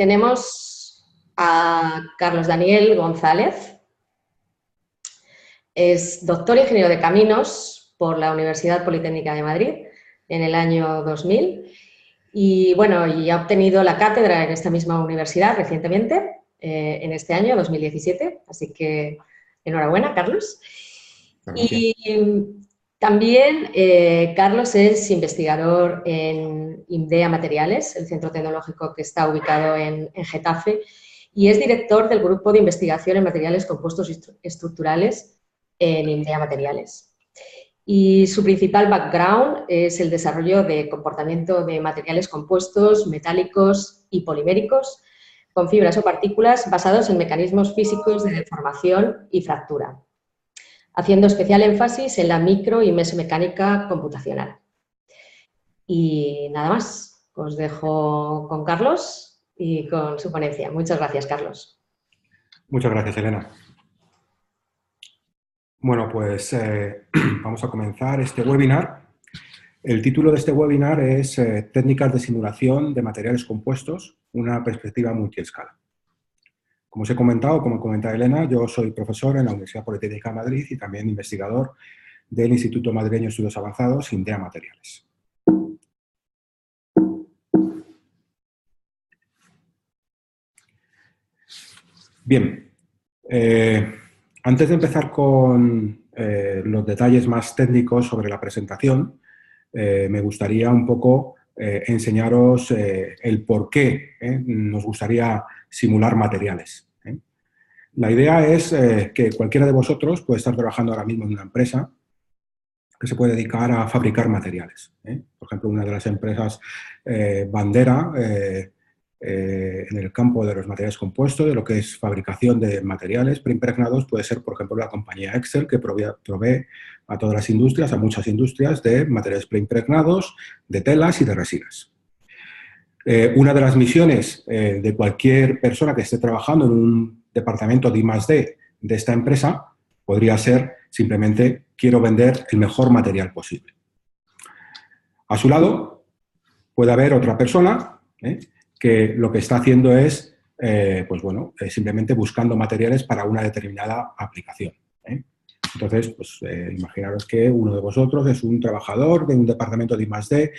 tenemos a Carlos Daniel González. Es doctor ingeniero de caminos por la Universidad Politécnica de Madrid en el año 2000 y, bueno, y ha obtenido la cátedra en esta misma universidad recientemente, en este año 2017. Así que enhorabuena, Carlos. Y también Carlos es investigador en IMDEA Materiales, el centro tecnológico que está ubicado en Getafe, y es director del Grupo de Investigación en Materiales Compuestos Estructurales en IMDEA Materiales. Y su principal background es el desarrollo de comportamiento de materiales compuestos, metálicos y poliméricos con fibras o partículas basados en mecanismos físicos de deformación y fractura, haciendo especial énfasis en la micro y mesomecánica computacional. Y nada más, os dejo con Carlos y con su ponencia. Muchas gracias, Carlos. Muchas gracias, Elena. Bueno, pues vamos a comenzar este webinar. El título de este webinar es Técnicas de simulación de materiales compuestos, una perspectiva multiescala. Como os he comentado, como comentaba Elena, yo soy profesor en la Universidad Politécnica de Madrid y también investigador del Instituto Madrileño de Estudios Avanzados, IMDEA Materiales. Bien, antes de empezar con los detalles más técnicos sobre la presentación, me gustaría un poco enseñaros el por qué nos gustaría simular materiales. La idea es que cualquiera de vosotros puede estar trabajando ahora mismo en una empresa que se puede dedicar a fabricar materiales. Por ejemplo, una de las empresas bandera en el campo de los materiales compuestos, de lo que es fabricación de materiales preimpregnados, puede ser, por ejemplo, la compañía Excel, que provee a todas las industrias, a muchas industrias, de materiales preimpregnados, de telas y de resinas. Una de las misiones de cualquier persona que esté trabajando en un departamento de I+D de esta empresa podría ser simplemente quiero vender el mejor material posible. A su lado puede haber otra persona que lo que está haciendo es pues bueno, simplemente buscando materiales para una determinada aplicación. Entonces, pues, imaginaros que uno de vosotros es un trabajador de un departamento de I+D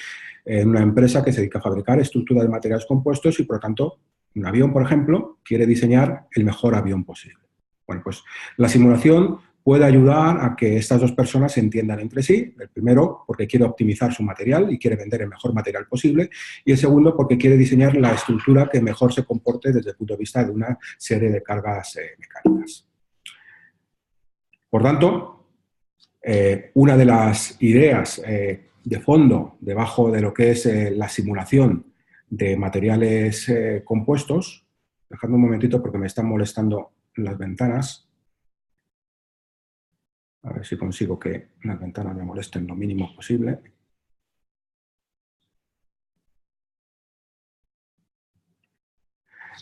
en una empresa que se dedica a fabricar estructuras de materiales compuestos y, por lo tanto, un avión, por ejemplo, quiere diseñar el mejor avión posible. Bueno, pues la simulación puede ayudar a que estas dos personas se entiendan entre sí. El primero, porque quiere optimizar su material y quiere vender el mejor material posible. Y el segundo, porque quiere diseñar la estructura que mejor se comporte desde el punto de vista de una serie de cargas mecánicas. Por tanto, una de las ideas de fondo debajo de lo que es la simulación de materiales compuestos, dejadme un momentito porque me están molestando las ventanas. A ver si consigo que las ventanas me molesten lo mínimo posible.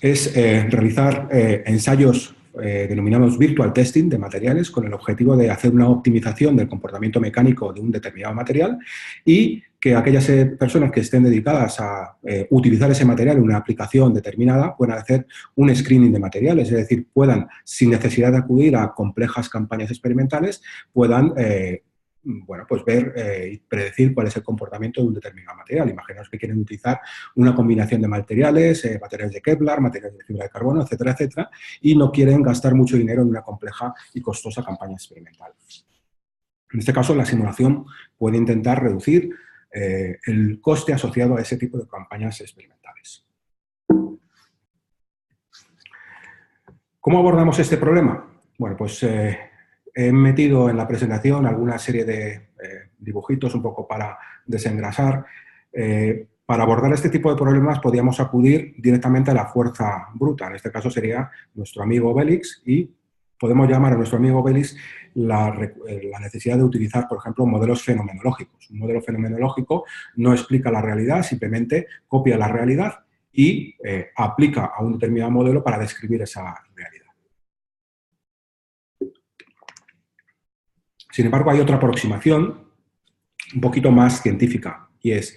Es realizar ensayos denominados virtual testing de materiales con el objetivo de hacer una optimización del comportamiento mecánico de un determinado material y que aquellas personas que estén dedicadas a utilizar ese material en una aplicación determinada puedan hacer un screening de materiales, es decir, puedan, sin necesidad de acudir a complejas campañas experimentales, puedan bueno, pues ver y predecir cuál es el comportamiento de un determinado material. Imaginaos que quieren utilizar una combinación de materiales, materiales de Kevlar, materiales de fibra de carbono, etcétera, etcétera, y no quieren gastar mucho dinero en una compleja y costosa campaña experimental. En este caso, la simulación puede intentar reducir el coste asociado a ese tipo de campañas experimentales. ¿Cómo abordamos este problema? Bueno, pues he metido en la presentación alguna serie de dibujitos un poco para desengrasar. Para abordar este tipo de problemas podíamos acudir directamente a la fuerza bruta. En este caso sería nuestro amigo Obelix y podemos llamar a nuestro amigo Obelix la necesidad de utilizar, por ejemplo, modelos fenomenológicos. Un modelo fenomenológico no explica la realidad, simplemente copia la realidad y aplica a un determinado modelo para describir esa realidad. Sin embargo, hay otra aproximación un poquito más científica y es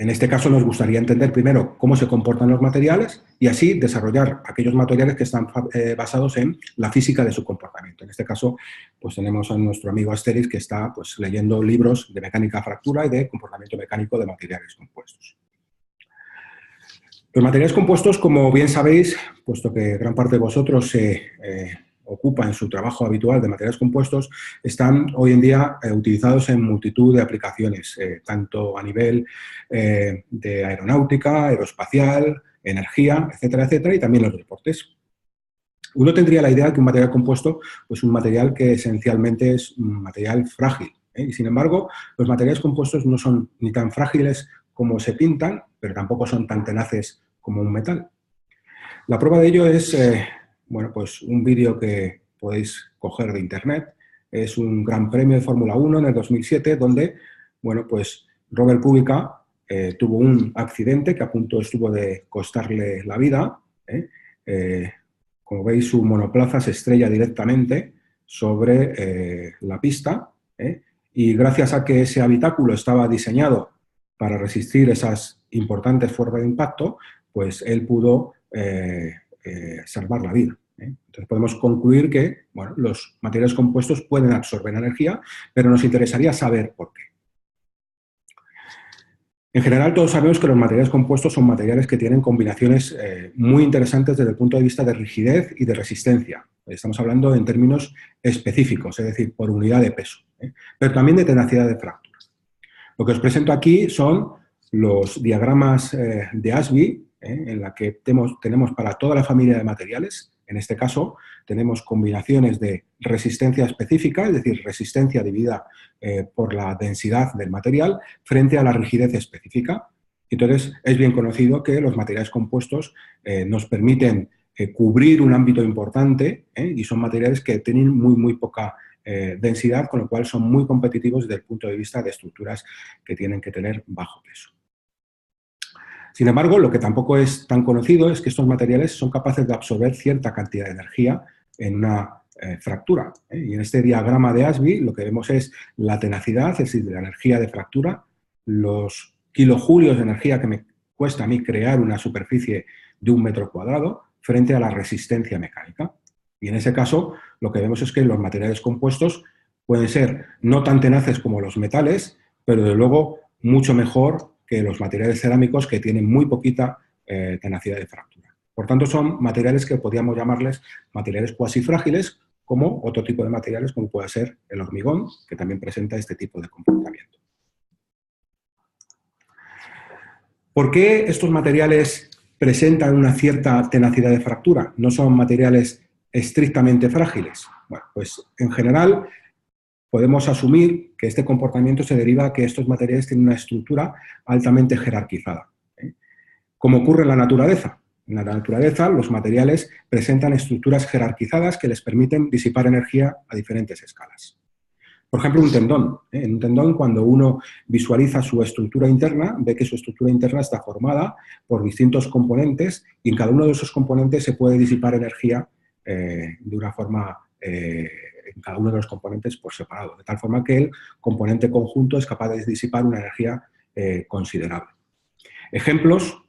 En este caso nos gustaría entender primero cómo se comportan los materiales y así desarrollar aquellos materiales que están basados en la física de su comportamiento. En este caso, pues tenemos a nuestro amigo Asterix que está pues, leyendo libros de mecánica fractura y de comportamiento mecánico de materiales compuestos. Los materiales compuestos, como bien sabéis, puesto que gran parte de vosotros se ocupa en su trabajo habitual de materiales compuestos, están hoy en día utilizados en multitud de aplicaciones, tanto a nivel de aeronáutica, aeroespacial, energía, etcétera, etcétera, y también los deportes. Uno tendría la idea de que un material compuesto es pues un material que esencialmente es un material frágil, y sin embargo, los materiales compuestos no son ni tan frágiles como se pintan, pero tampoco son tan tenaces como un metal. La prueba de ello es bueno, pues un vídeo que podéis coger de internet. Es un Gran Premio de Fórmula 1 en el 2007, donde bueno, pues Robert Kubica tuvo un accidente que a punto estuvo de costarle la vida. Como veis, su monoplaza se estrella directamente sobre la pista y gracias a que ese habitáculo estaba diseñado para resistir esas importantes fuerzas de impacto, pues él pudo salvar la vida. Entonces podemos concluir que bueno, los materiales compuestos pueden absorber energía, pero nos interesaría saber por qué. En general, todos sabemos que los materiales compuestos son materiales que tienen combinaciones muy interesantes desde el punto de vista de rigidez y de resistencia. Estamos hablando en términos específicos, es decir, por unidad de peso, pero también de tenacidad de fractura. Lo que os presento aquí son los diagramas de Ashby, en la que tenemos para toda la familia de materiales. En este caso, tenemos combinaciones de resistencia específica, es decir, resistencia dividida por la densidad del material, frente a la rigidez específica. Entonces, es bien conocido que los materiales compuestos nos permiten cubrir un ámbito importante y son materiales que tienen muy poca densidad, con lo cual son muy competitivos desde el punto de vista de estructuras que tienen que tener bajo peso. Sin embargo, lo que tampoco es tan conocido es que estos materiales son capaces de absorber cierta cantidad de energía en una fractura. Y en este diagrama de Ashby lo que vemos es la tenacidad, es decir, de la energía de fractura, los kilojulios de energía que me cuesta a mí crear una superficie de 1 metro cuadrado frente a la resistencia mecánica. Y en ese caso, lo que vemos es que los materiales compuestos pueden ser no tan tenaces como los metales, pero de luego mucho mejor que los materiales cerámicos que tienen muy poquita tenacidad de fractura. Por tanto, son materiales que podríamos llamarles materiales cuasi frágiles, como otro tipo de materiales como puede ser el hormigón, que también presenta este tipo de comportamiento. ¿Por qué estos materiales presentan una cierta tenacidad de fractura? No son materiales estrictamente frágiles. Bueno, pues en general podemos asumir que este comportamiento se deriva de que estos materiales tienen una estructura altamente jerarquizada. Como ocurre en la naturaleza. En la naturaleza, los materiales presentan estructuras jerarquizadas que les permiten disipar energía a diferentes escalas. Por ejemplo, un tendón. En un tendón, cuando uno visualiza su estructura interna, ve que su estructura interna está formada por distintos componentes y en cada uno de esos componentes se puede disipar energía de una forma en cada uno de los componentes por separado, de tal forma que el componente conjunto es capaz de disipar una energía considerable. Ejemplos,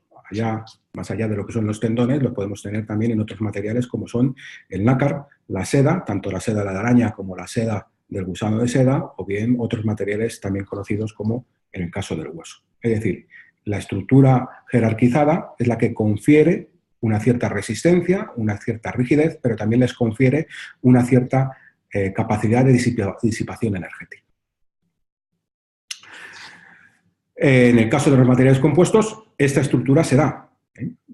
más allá de lo que son los tendones, los podemos tener también en otros materiales como son el nácar, la seda, tanto la seda de la araña como la seda del gusano de seda, o bien otros materiales también conocidos como en el caso del hueso. Es decir, la estructura jerarquizada es la que confiere una cierta resistencia, una cierta rigidez, pero también les confiere una cierta capacidad de disipación energética. En el caso de los materiales compuestos, esta estructura se da.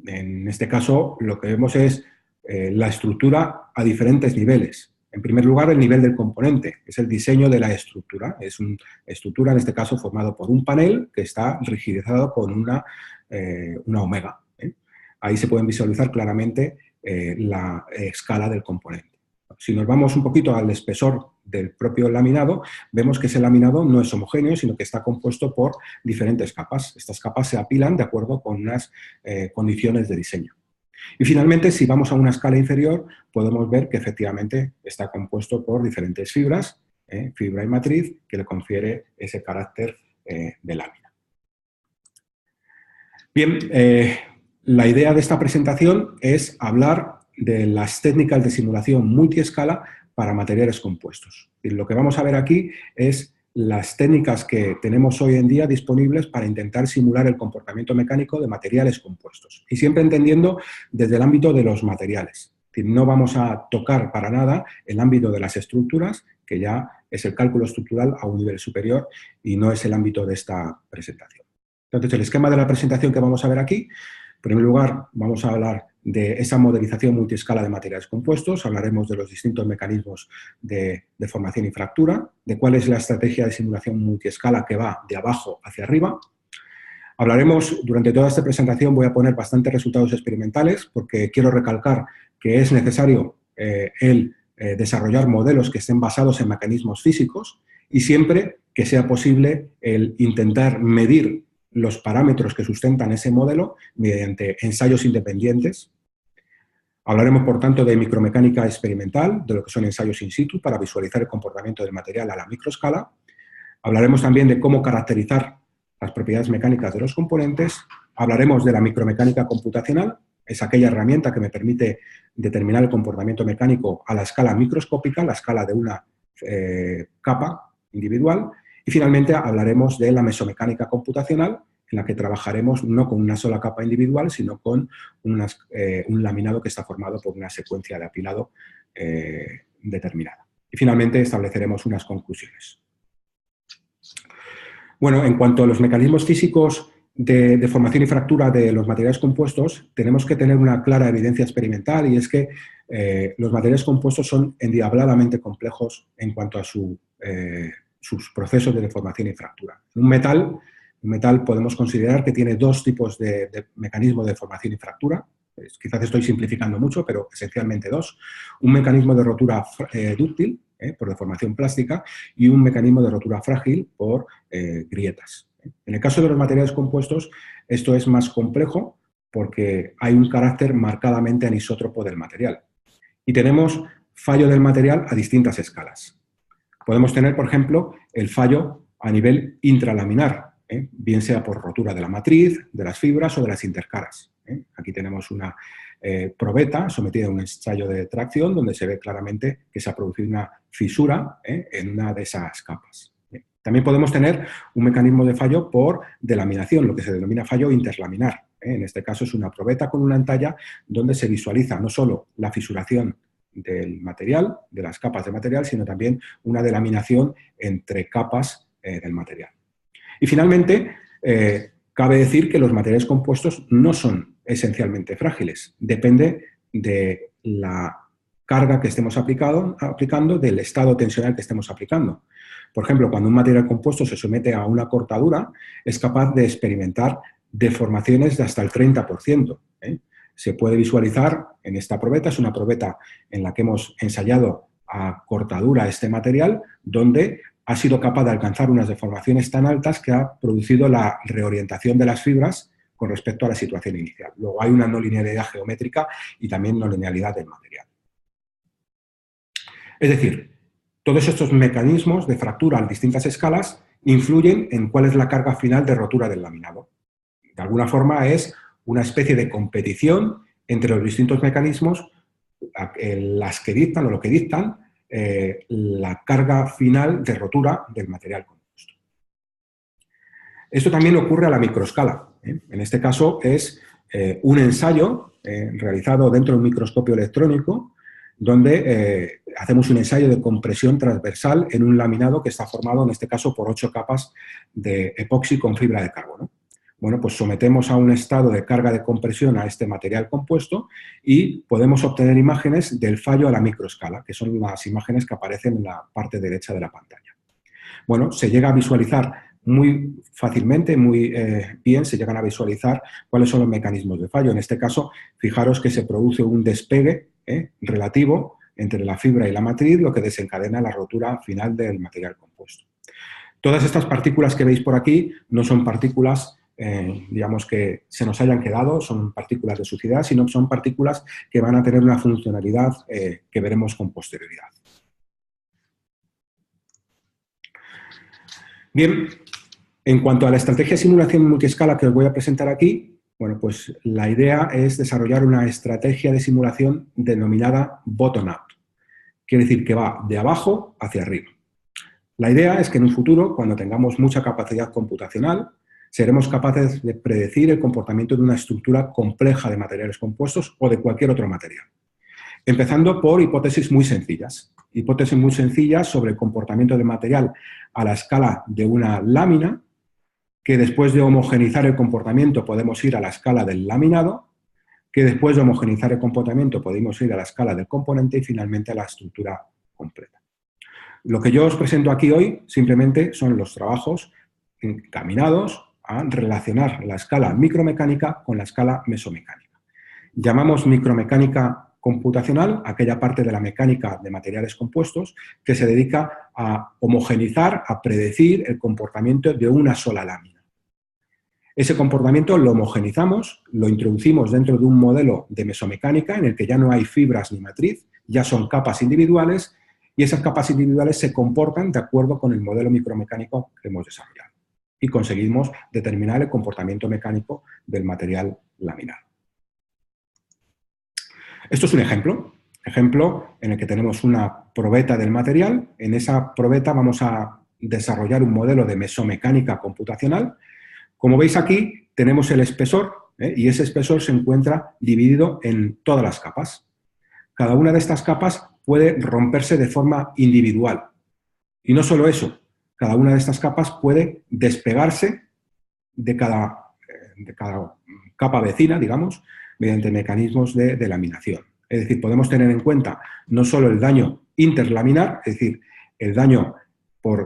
En este caso, lo que vemos es la estructura a diferentes niveles. En primer lugar, el nivel del componente, que es el diseño de la estructura. Es una estructura, en este caso, formado por un panel que está rigidizado con una omega. Ahí se pueden visualizar claramente la escala del componente. Si nos vamos un poquito al espesor del propio laminado, vemos que ese laminado no es homogéneo, sino que está compuesto por diferentes capas. Estas capas se apilan de acuerdo con unas condiciones de diseño. Y finalmente, si vamos a una escala inferior, podemos ver que efectivamente está compuesto por diferentes fibras, fibra y matriz, que le confiere ese carácter de lámina. Bien, la idea de esta presentación es hablar de las técnicas de simulación multiescala para materiales compuestos. Y lo que vamos a ver aquí es las técnicas que tenemos hoy en día disponibles para intentar simular el comportamiento mecánico de materiales compuestos. Y siempre entendiendo desde el ámbito de los materiales. Es decir, no vamos a tocar para nada el ámbito de las estructuras, que ya es el cálculo estructural a un nivel superior y no es el ámbito de esta presentación. Entonces, el esquema de la presentación que vamos a ver aquí, en primer lugar, vamos a hablar de esa modelización multiescala de materiales compuestos, hablaremos de los distintos mecanismos de deformación y fractura, de cuál es la estrategia de simulación multiescala que va de abajo hacia arriba. Hablaremos, durante toda esta presentación voy a poner bastantes resultados experimentales porque quiero recalcar que es necesario desarrollar modelos que estén basados en mecanismos físicos y siempre que sea posible el intentar medir los parámetros que sustentan ese modelo mediante ensayos independientes. Hablaremos, por tanto, de micromecánica experimental, de lo que son ensayos in situ para visualizar el comportamiento del material a la microescala. Hablaremos también de cómo caracterizar las propiedades mecánicas de los componentes. Hablaremos de la micromecánica computacional, es aquella herramienta que me permite determinar el comportamiento mecánico a la escala microscópica, la escala de una capa individual. Y finalmente hablaremos de la mesomecánica computacional, en la que trabajaremos no con una sola capa individual, sino con un laminado que está formado por una secuencia de apilado determinada. Y finalmente estableceremos unas conclusiones. Bueno, en cuanto a los mecanismos físicos de deformación y fractura de los materiales compuestos, tenemos que tener una clara evidencia experimental y es que los materiales compuestos son endiabladamente complejos en cuanto a sus procesos de deformación y fractura. Un metal podemos considerar que tiene dos tipos de mecanismos de deformación y fractura. Quizás estoy simplificando mucho, pero esencialmente dos. Un mecanismo de rotura dúctil, por deformación plástica, y un mecanismo de rotura frágil por grietas. En el caso de los materiales compuestos, esto es más complejo porque hay un carácter marcadamente anisótropo del material. Y tenemos fallo del material a distintas escalas. Podemos tener, por ejemplo, el fallo a nivel intralaminar, bien sea por rotura de la matriz, de las fibras o de las intercaras. Aquí tenemos una probeta sometida a un ensayo de tracción donde se ve claramente que se ha producido una fisura en una de esas capas. También podemos tener un mecanismo de fallo por delaminación, lo que se denomina fallo interlaminar. En este caso es una probeta con una entalla donde se visualiza no solo la fisuración del material, de las capas de material, sino también una delaminación entre capas del material. Y finalmente, cabe decir que los materiales compuestos no son esencialmente frágiles. Depende de la carga que estemos aplicando, del estado tensional que estemos aplicando. Por ejemplo, cuando un material compuesto se somete a una cortadura, es capaz de experimentar deformaciones de hasta el 30%. Se puede visualizar en esta probeta, es una probeta en la que hemos ensayado a cortadura este material, donde ha sido capaz de alcanzar unas deformaciones tan altas que ha producido la reorientación de las fibras con respecto a la situación inicial. Luego hay una no linealidad geométrica y también no linealidad del material. Es decir, todos estos mecanismos de fractura a distintas escalas influyen en cuál es la carga final de rotura del laminado. De alguna forma es una especie de competición entre los distintos mecanismos, las que dictan o lo que dictan la carga final de rotura del material compuesto. Esto también ocurre a la microescala. En este caso es un ensayo realizado dentro de un microscopio electrónico donde hacemos un ensayo de compresión transversal en un laminado que está formado, en este caso, por 8 capas de epoxi con fibra de carbono. Bueno, pues sometemos a un estado de carga de compresión a este material compuesto y podemos obtener imágenes del fallo a la microescala, que son las imágenes que aparecen en la parte derecha de la pantalla. Bueno, se llega a visualizar muy fácilmente, muy bien, se llegan a visualizar cuáles son los mecanismos de fallo. En este caso, fijaros que se produce un despegue relativo entre la fibra y la matriz, lo que desencadena la rotura final del material compuesto. Todas estas partículas que veis por aquí no son partículas digamos que se nos hayan quedado, son partículas de suciedad, sino que son partículas que van a tener una funcionalidad que veremos con posterioridad. Bien, en cuanto a la estrategia de simulación multiescala que os voy a presentar aquí, Bueno, pues la idea es desarrollar una estrategia de simulación denominada bottom-up. Quiere decir que va de abajo hacia arriba. La idea es que en un futuro, cuando tengamos mucha capacidad computacional, seremos capaces de predecir el comportamiento de una estructura compleja de materiales compuestos o de cualquier otro material. Empezando por hipótesis muy sencillas. Hipótesis muy sencillas sobre el comportamiento del material a la escala de una lámina, que después de homogeneizar el comportamiento podemos ir a la escala del laminado, que después de homogeneizar el comportamiento podemos ir a la escala del componente y finalmente a la estructura completa. Lo que yo os presento aquí hoy simplemente son los trabajos encaminados a relacionar la escala micromecánica con la escala mesomecánica. Llamamos micromecánica computacional aquella parte de la mecánica de materiales compuestos que se dedica a homogeneizar, a predecir el comportamiento de una sola lámina. Ese comportamiento lo homogeneizamos, lo introducimos dentro de un modelo de mesomecánica en el que ya no hay fibras ni matriz, ya son capas individuales y esas capas individuales se comportan de acuerdo con el modelo micromecánico que hemos desarrollado y conseguimos determinar el comportamiento mecánico del material laminado. Esto es un ejemplo en el que tenemos una probeta del material. En esa probeta vamos a desarrollar un modelo de mesomecánica computacional. Como veis aquí, tenemos el espesor, y ese espesor se encuentra dividido en todas las capas. Cada una de estas capas puede romperse de forma individual. Y no solo eso, cada una de estas capas puede despegarse de cada capa vecina, digamos, mediante mecanismos de laminación. Es decir, podemos tener en cuenta no solo el daño interlaminar, es decir, el daño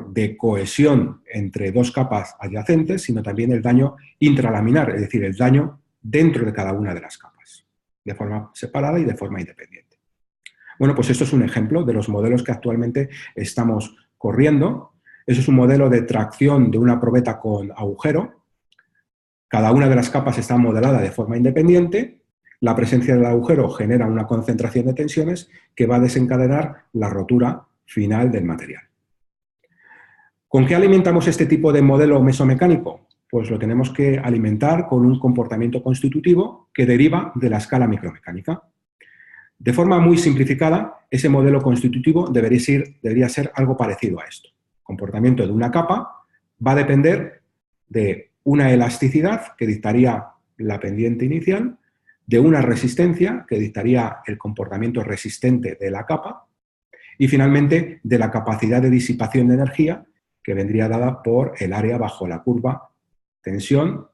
de cohesión entre dos capas adyacentes, sino también el daño intralaminar, es decir, el daño dentro de cada una de las capas, de forma separada y de forma independiente. Bueno, pues esto es un ejemplo de los modelos que actualmente estamos corriendo. Eso es un modelo de tracción de una probeta con agujero. Cada una de las capas está modelada de forma independiente. La presencia del agujero genera una concentración de tensiones que va a desencadenar la rotura final del material. ¿Con qué alimentamos este tipo de modelo mesomecánico? Pues lo tenemos que alimentar con un comportamiento constitutivo que deriva de la escala micromecánica. De forma muy simplificada, ese modelo constitutivo debería ser algo parecido a esto. El comportamiento de una capa va a depender de una elasticidad que dictaría la pendiente inicial, de una resistencia que dictaría el comportamiento resistente de la capa y finalmente de la capacidad de disipación de energía que vendría dada por el área bajo la curva tensión,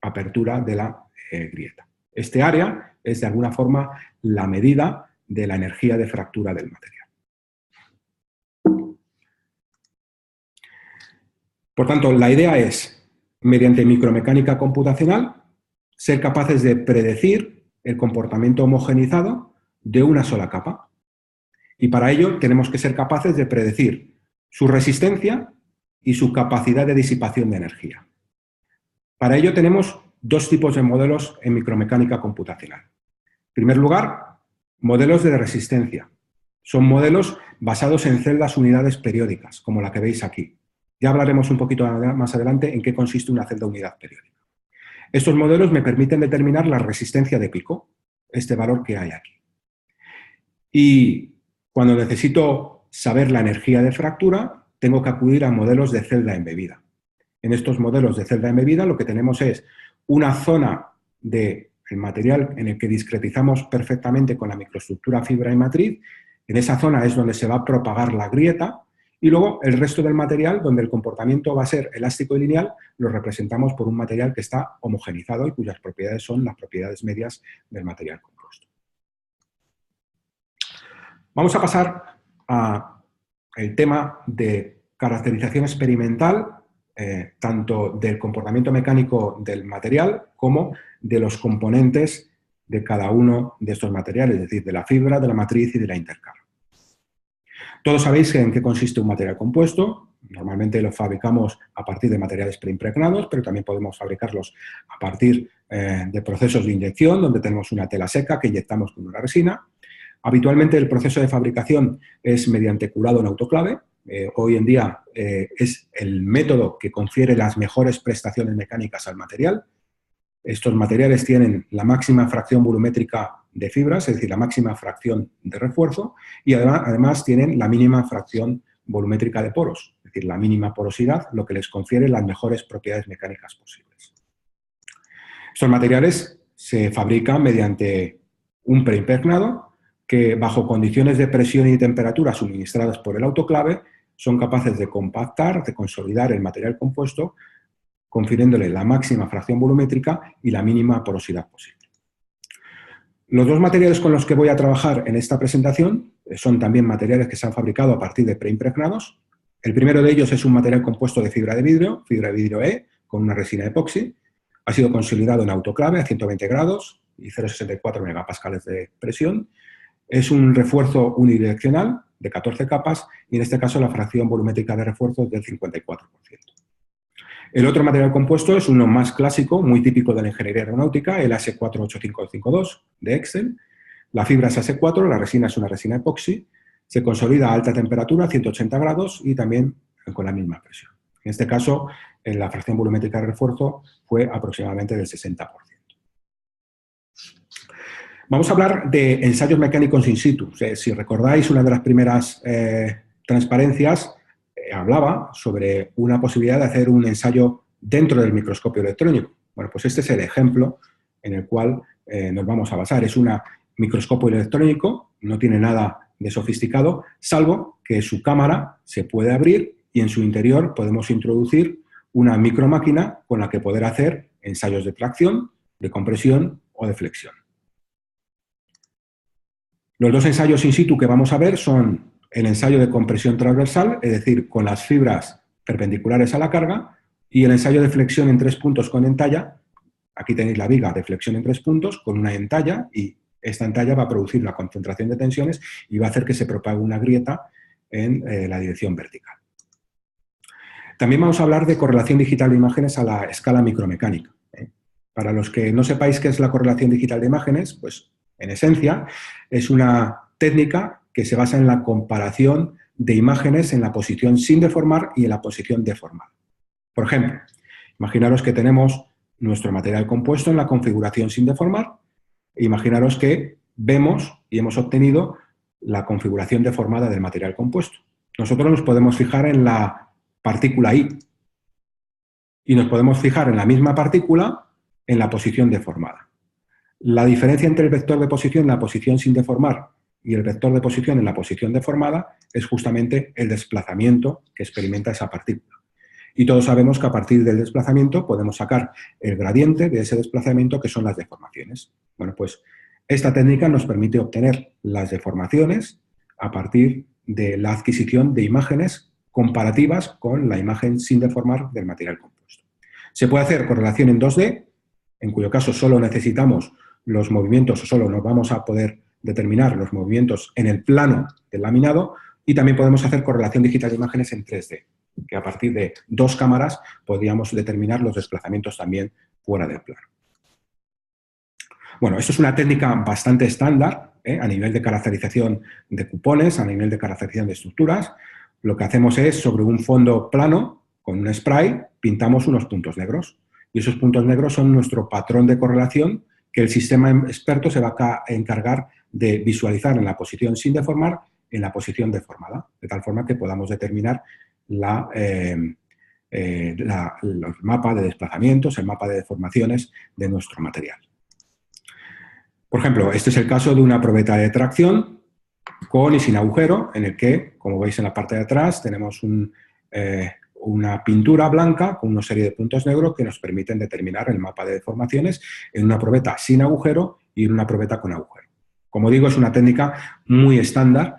apertura de la grieta. Este área es de alguna forma la medida de la energía de fractura del material. Por tanto, la idea es, mediante micromecánica computacional, ser capaces de predecir el comportamiento homogeneizado de una sola capa. Y para ello tenemos que ser capaces de predecir su resistencia y su capacidad de disipación de energía. Para ello tenemos dos tipos de modelos en micromecánica computacional. En primer lugar, modelos de resistencia. Son modelos basados en celdas unidades periódicas, como la que veis aquí. Ya hablaremos un poquito más adelante en qué consiste una celda unidad periódica. Estos modelos me permiten determinar la resistencia de pico, este valor que hay aquí. Y cuando necesito saber la energía de fractura, tengo que acudir a modelos de celda embebida. En estos modelos de celda embebida lo que tenemos es una zona del material en el que discretizamos perfectamente con la microestructura fibra y matriz. En esa zona es donde se va a propagar la grieta y luego el resto del material, donde el comportamiento va a ser elástico y lineal, lo representamos por un material que está homogenizado y cuyas propiedades son las propiedades medias del material compuesto. Vamos a pasar al tema de caracterización experimental, tanto del comportamiento mecánico del material como de los componentes de cada uno de estos materiales, es decir, de la fibra, de la matriz y de la intercala. Todos sabéis en qué consiste un material compuesto. Normalmente lo fabricamos a partir de materiales preimpregnados, pero también podemos fabricarlos a partir de procesos de inyección, donde tenemos una tela seca que inyectamos con una resina. Habitualmente el proceso de fabricación es mediante curado en autoclave. Hoy en día es el método que confiere las mejores prestaciones mecánicas al material. Estos materiales tienen la máxima fracción volumétrica de fibras, es decir, la máxima fracción de refuerzo, y además tienen la mínima fracción volumétrica de poros, es decir, la mínima porosidad, lo que les confiere las mejores propiedades mecánicas posibles. Estos materiales se fabrican mediante un preimpregnado que, bajo condiciones de presión y temperatura suministradas por el autoclave, son capaces de compactar, de consolidar el material compuesto, confiriéndole la máxima fracción volumétrica y la mínima porosidad posible. Los dos materiales con los que voy a trabajar en esta presentación son también materiales que se han fabricado a partir de preimpregnados. El primero de ellos es un material compuesto de fibra de vidrio E, con una resina epoxi. Ha sido consolidado en autoclave a 120 grados y 0,64 megapascales de presión. Es un refuerzo unidireccional de 14 capas y en este caso la fracción volumétrica de refuerzo es del 54%. El otro material compuesto es uno más clásico, muy típico de la ingeniería aeronáutica, el AS48552 de Excel. La fibra es AS4, la resina es una resina epoxi, se consolida a alta temperatura, 180 grados y también con la misma presión. En este caso, la fracción volumétrica de refuerzo fue aproximadamente del 60%. Vamos a hablar de ensayos mecánicos in situ. Si recordáis, una de las primeras transparencias hablaba sobre una posibilidad de hacer un ensayo dentro del microscopio electrónico. Bueno, pues este es el ejemplo en el cual nos vamos a basar. Es un microscopio electrónico, no tiene nada de sofisticado, salvo que su cámara se puede abrir y en su interior podemos introducir una micromáquina con la que poder hacer ensayos de tracción, de compresión o de flexión. Los dos ensayos in situ que vamos a ver son el ensayo de compresión transversal, es decir, con las fibras perpendiculares a la carga, y el ensayo de flexión en 3 puntos con entalla. Aquí tenéis la viga de flexión en 3 puntos con una entalla y esta entalla va a producir la concentración de tensiones y va a hacer que se propague una grieta en la dirección vertical. También vamos a hablar de correlación digital de imágenes a la escala micromecánica. Para los que no sepáis qué es la correlación digital de imágenes, pues en esencia es una técnica que se basa en la comparación de imágenes en la posición sin deformar y en la posición deformada. Por ejemplo, imaginaros que tenemos nuestro material compuesto en la configuración sin deformar e imaginaros que vemos y hemos obtenido la configuración deformada del material compuesto. Nosotros nos podemos fijar en la partícula I y nos podemos fijar en la misma partícula en la posición deformada. La diferencia entre el vector de posición en la posición sin deformar y el vector de posición en la posición deformada es justamente el desplazamiento que experimenta esa partícula. Y todos sabemos que a partir del desplazamiento podemos sacar el gradiente de ese desplazamiento, que son las deformaciones. Bueno, pues esta técnica nos permite obtener las deformaciones a partir de la adquisición de imágenes comparativas con la imagen sin deformar del material compuesto. Se puede hacer correlación en 2D, en cuyo caso solo necesitamos los movimientos o solo nos vamos a poder determinar los movimientos en el plano del laminado, y también podemos hacer correlación digital de imágenes en 3D, que a partir de 2 cámaras podríamos determinar los desplazamientos también fuera del plano. Bueno, esto es una técnica bastante estándar a nivel de caracterización de cupones, a nivel de caracterización de estructuras. Lo que hacemos es, sobre un fondo plano, con un spray, pintamos unos puntos negros. Y esos puntos negros son nuestro patrón de correlación que el sistema experto se va a encargar de visualizar en la posición sin deformar, en la posición deformada, de tal forma que podamos determinar los mapas de desplazamientos, el mapa de deformaciones de nuestro material. Por ejemplo, este es el caso de una probeta de tracción con y sin agujero, en el que, como veis en la parte de atrás, tenemos una pintura blanca con una serie de puntos negros que nos permiten determinar el mapa de deformaciones en una probeta sin agujero y en una probeta con agujero. Como digo, es una técnica muy estándar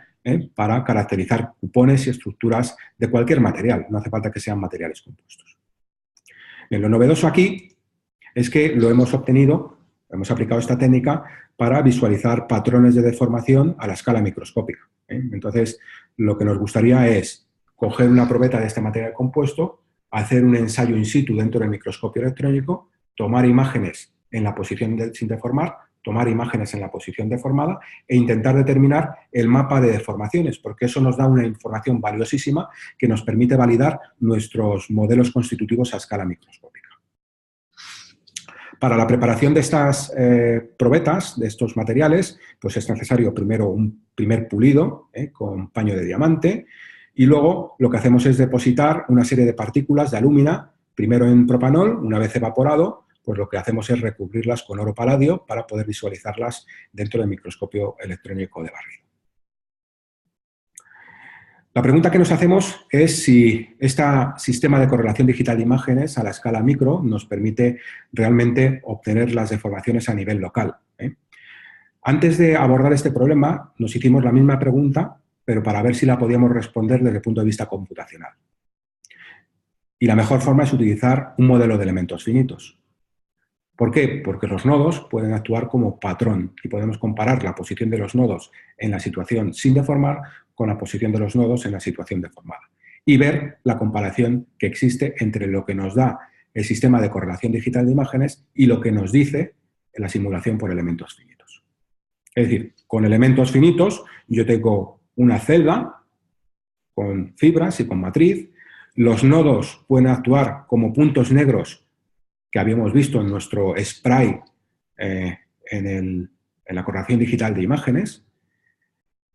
para caracterizar cupones y estructuras de cualquier material. No hace falta que sean materiales compuestos. Bien, lo novedoso aquí es que lo hemos obtenido, hemos aplicado esta técnica para visualizar patrones de deformación a la escala microscópica. Entonces, lo que nos gustaría es coger una probeta de este material compuesto, hacer un ensayo in situ dentro del microscopio electrónico, tomar imágenes en la posición sin deformar, tomar imágenes en la posición deformada e intentar determinar el mapa de deformaciones, porque eso nos da una información valiosísima que nos permite validar nuestros modelos constitutivos a escala microscópica. Para la preparación de estas probetas, de estos materiales, pues es necesario primero un primer pulido con paño de diamante y luego lo que hacemos es depositar una serie de partículas de alúmina, primero en propanol, una vez evaporado, pues lo que hacemos es recubrirlas con oro paladio para poder visualizarlas dentro del microscopio electrónico de barrido. La pregunta que nos hacemos es si este sistema de correlación digital de imágenes a la escala micro nos permite realmente obtener las deformaciones a nivel local. Antes de abordar este problema, nos hicimos la misma pregunta, pero para ver si la podíamos responder desde el punto de vista computacional. Y la mejor forma es utilizar un modelo de elementos finitos. ¿Por qué? Porque los nodos pueden actuar como patrón y podemos comparar la posición de los nodos en la situación sin deformar con la posición de los nodos en la situación deformada y ver la comparación que existe entre lo que nos da el sistema de correlación digital de imágenes y lo que nos dice la simulación por elementos finitos. Es decir, con elementos finitos yo tengo una celda con fibras y con matriz, los nodos pueden actuar como puntos negros que habíamos visto en nuestro spray en la correlación digital de imágenes.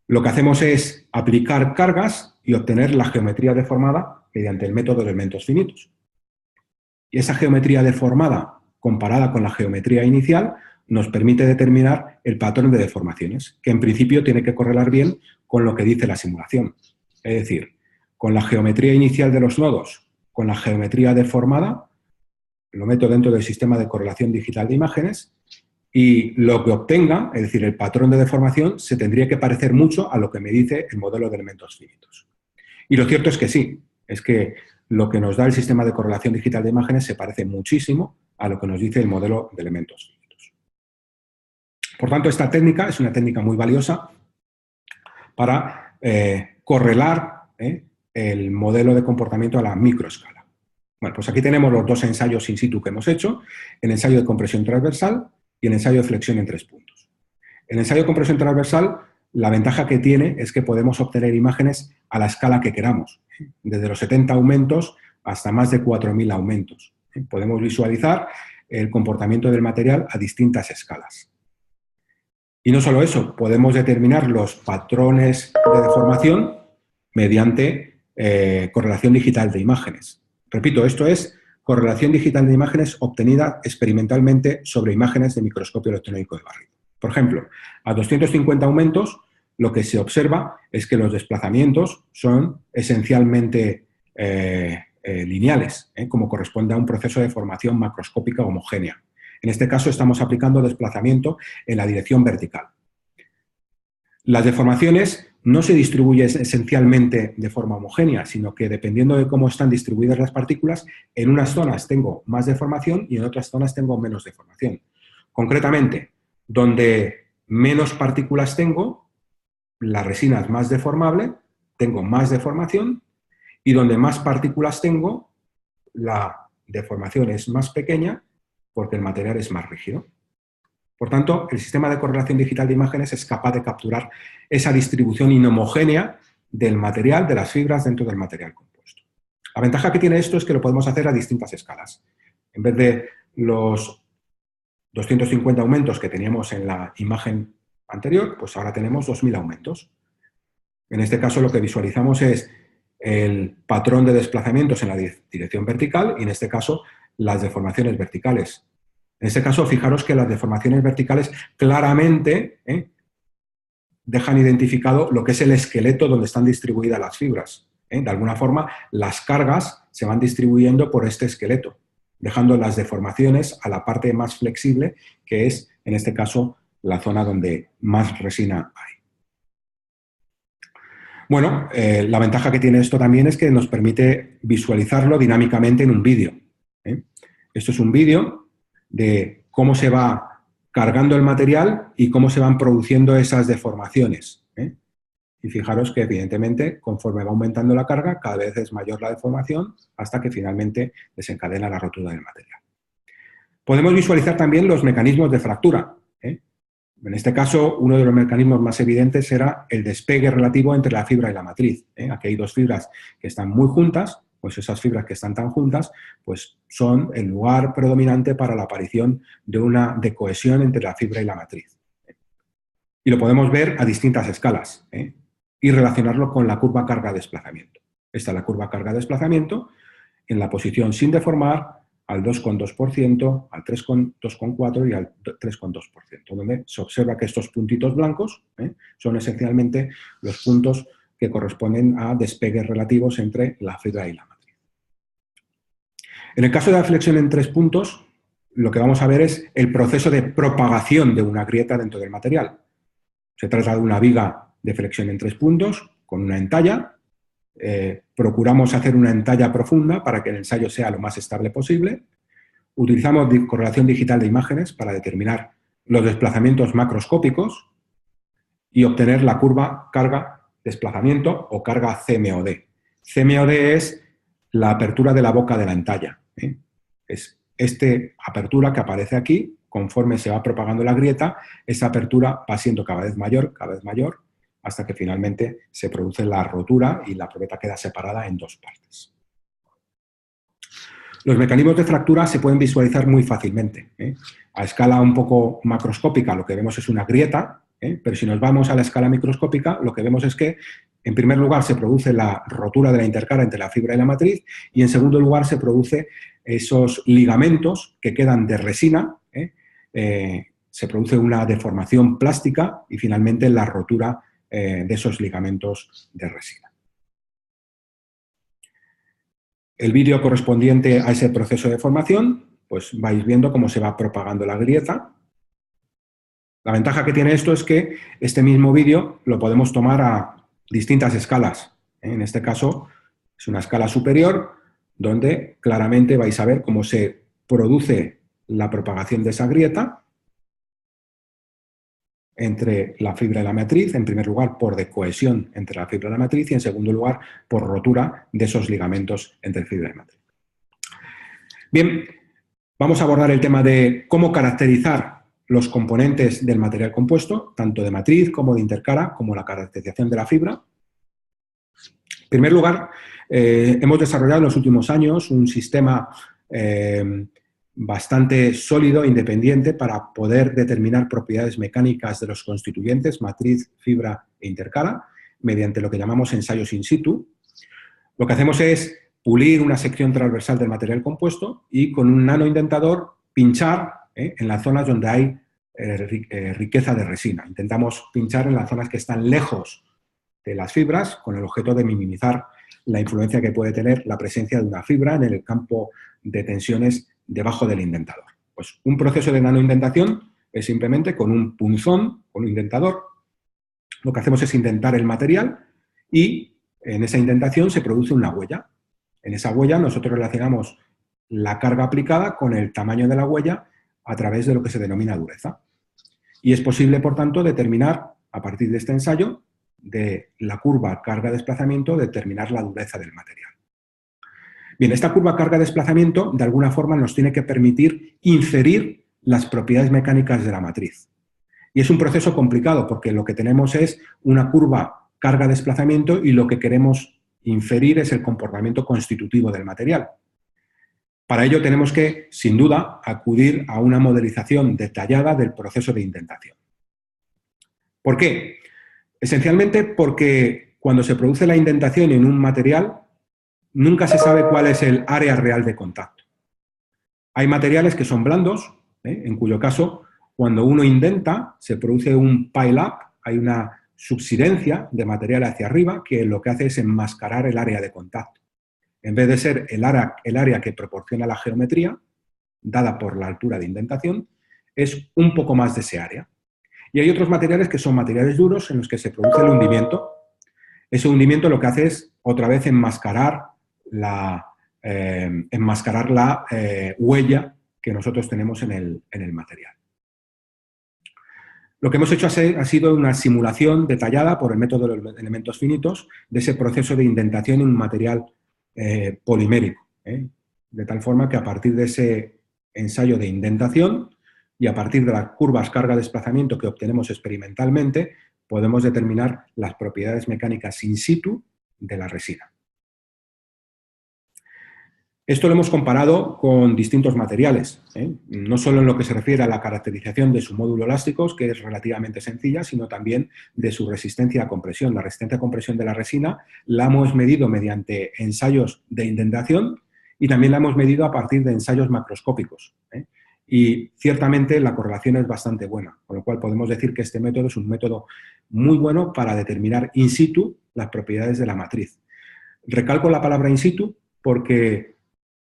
Lo que hacemos es aplicar cargas y obtener la geometría deformada mediante el método de elementos finitos. Y esa geometría deformada, comparada con la geometría inicial, nos permite determinar el patrón de deformaciones, que en principio tiene que correlar bien con lo que dice la simulación. Es decir, con la geometría inicial de los nodos, con la geometría deformada, lo meto dentro del sistema de correlación digital de imágenes y lo que obtenga, es decir, el patrón de deformación, se tendría que parecer mucho a lo que me dice el modelo de elementos finitos. Y lo cierto es que sí, es que lo que nos da el sistema de correlación digital de imágenes se parece muchísimo a lo que nos dice el modelo de elementos finitos. Por tanto, esta técnica es una técnica muy valiosa para correlar el modelo de comportamiento a la microescala. Bueno, pues aquí tenemos los dos ensayos in situ que hemos hecho, el ensayo de compresión transversal y el ensayo de flexión en 3 puntos. El ensayo de compresión transversal, la ventaja que tiene es que podemos obtener imágenes a la escala que queramos, desde los 70 aumentos hasta más de 4.000 aumentos. Podemos visualizar el comportamiento del material a distintas escalas. Y no solo eso, podemos determinar los patrones de deformación mediante correlación digital de imágenes. Repito, esto es correlación digital de imágenes obtenida experimentalmente sobre imágenes de microscopio electrónico de barrido. Por ejemplo, a 250 aumentos lo que se observa es que los desplazamientos son esencialmente lineales, como corresponde a un proceso de formación macroscópica homogénea. En este caso estamos aplicando desplazamiento en la dirección vertical. Las deformaciones no se distribuyen esencialmente de forma homogénea, sino que dependiendo de cómo están distribuidas las partículas, en unas zonas tengo más deformación y en otras zonas tengo menos deformación. Concretamente, donde menos partículas tengo, la resina es más deformable, tengo más deformación, y donde más partículas tengo, la deformación es más pequeña porque el material es más rígido. Por tanto, el sistema de correlación digital de imágenes es capaz de capturar esa distribución inhomogénea del material, de las fibras dentro del material compuesto. La ventaja que tiene esto es que lo podemos hacer a distintas escalas. En vez de los 250 aumentos que teníamos en la imagen anterior, pues ahora tenemos 2.000 aumentos. En este caso lo que visualizamos es el patrón de desplazamientos en la dirección vertical y en este caso las deformaciones verticales. En este caso, fijaros que las deformaciones verticales claramente dejan identificado lo que es el esqueleto donde están distribuidas las fibras. De alguna forma, las cargas se van distribuyendo por este esqueleto, dejando las deformaciones a la parte más flexible, que es, en este caso, la zona donde más resina hay. Bueno, la ventaja que tiene esto también es que nos permite visualizarlo dinámicamente en un vídeo. Esto es un vídeo de cómo se va cargando el material y cómo se van produciendo esas deformaciones. Y fijaros que, evidentemente, conforme va aumentando la carga, cada vez es mayor la deformación hasta que finalmente desencadena la rotura del material. Podemos visualizar también los mecanismos de fractura. En este caso, uno de los mecanismos más evidentes era el despegue relativo entre la fibra y la matriz. Aquí hay dos fibras que están muy juntas pues esas fibras que están tan juntas, pues son el lugar predominante para la aparición de cohesión entre la fibra y la matriz. Y lo podemos ver a distintas escalas, y relacionarlo con la curva carga-desplazamiento. Esta es la curva carga-desplazamiento en la posición sin deformar, al 2,2%, al 3,2,4% y al 3,2%, donde se observa que estos puntitos blancos son esencialmente los puntos que corresponden a despegues relativos entre la fibra y la matriz. En el caso de la flexión en 3 puntos, lo que vamos a ver es el proceso de propagación de una grieta dentro del material. Se trata de una viga de flexión en 3 puntos con una entalla. Procuramos hacer una entalla profunda para que el ensayo sea lo más estable posible. Utilizamos correlación digital de imágenes para determinar los desplazamientos macroscópicos y obtener la curva carga-desplazamiento o carga CMOD. CMOD es la apertura de la boca de la entalla. Es esta apertura que aparece aquí. Conforme se va propagando la grieta, esa apertura va siendo cada vez mayor, hasta que finalmente se produce la rotura y la probeta queda separada en 2 partes. Los mecanismos de fractura se pueden visualizar muy fácilmente. A escala un poco macroscópica lo que vemos es una grieta, pero si nos vamos a la escala microscópica lo que vemos es que en primer lugar se produce la rotura de la intercara entre la fibra y la matriz y en segundo lugar se produce esos ligamentos que quedan de resina, se produce una deformación plástica y finalmente la rotura de esos ligamentos de resina. El vídeo correspondiente a ese proceso de formación, pues vais viendo cómo se va propagando la grieta. La ventaja que tiene esto es que este mismo vídeo lo podemos tomar a distintas escalas. En este caso es una escala superior donde claramente vais a ver cómo se produce la propagación de esa grieta entre la fibra y la matriz, en primer lugar por decohesión entre la fibra y la matriz y en segundo lugar por rotura de esos ligamentos entre fibra y matriz. Bien, vamos a abordar el tema de cómo caracterizar los componentes del material compuesto, tanto de matriz como de intercara, como la caracterización de la fibra. En primer lugar, hemos desarrollado en los últimos años un sistema bastante sólido, independiente, para poder determinar propiedades mecánicas de los constituyentes, matriz, fibra e intercara, mediante lo que llamamos ensayos in situ. Lo que hacemos es pulir una sección transversal del material compuesto y con un nanoindentador pinchar en las zonas donde hay riqueza de resina. Intentamos pinchar en las zonas que están lejos de las fibras con el objeto de minimizar la influencia que puede tener la presencia de una fibra en el campo de tensiones debajo del indentador. Pues un proceso de nanoindentación es simplemente con un punzón, con un indentador, lo que hacemos es indentar el material y en esa indentación se produce una huella. En esa huella nosotros relacionamos la carga aplicada con el tamaño de la huella a través de lo que se denomina dureza. Y es posible, por tanto, determinar, a partir de este ensayo, de la curva carga-desplazamiento, determinar la dureza del material. Bien, esta curva carga-desplazamiento, de alguna forma, nos tiene que permitir inferir las propiedades mecánicas de la matriz. Y es un proceso complicado, porque lo que tenemos es una curva carga-desplazamiento y lo que queremos inferir es el comportamiento constitutivo del material. Para ello tenemos que, sin duda, acudir a una modelización detallada del proceso de indentación. ¿Por qué? Esencialmente porque cuando se produce la indentación en un material, nunca se sabe cuál es el área real de contacto. Hay materiales que son blandos, en cuyo caso, cuando uno indenta, se produce un pile-up, hay una subsidencia de material hacia arriba que lo que hace es enmascarar el área de contacto. En vez de ser el área que proporciona la geometría, dada por la altura de indentación, es un poco más de ese área. Y hay otros materiales que son materiales duros en los que se produce el hundimiento. Ese hundimiento lo que hace es, otra vez, enmascarar la huella que nosotros tenemos en el material. Lo que hemos hecho ha sido una simulación detallada por el método de los elementos finitos de ese proceso de indentación en un material polimérico, de tal forma que a partir de ese ensayo de indentación y a partir de las curvas carga-desplazamiento que obtenemos experimentalmente, podemos determinar las propiedades mecánicas in situ de la resina. Esto lo hemos comparado con distintos materiales, no solo en lo que se refiere a la caracterización de su módulo elástico, que es relativamente sencilla, sino también de su resistencia a compresión. La resistencia a compresión de la resina la hemos medido mediante ensayos de indentación y también la hemos medido a partir de ensayos macroscópicos. Y ciertamente la correlación es bastante buena, con lo cual podemos decir que este método es un método muy bueno para determinar in situ las propiedades de la matriz. Recalco la palabra in situ porque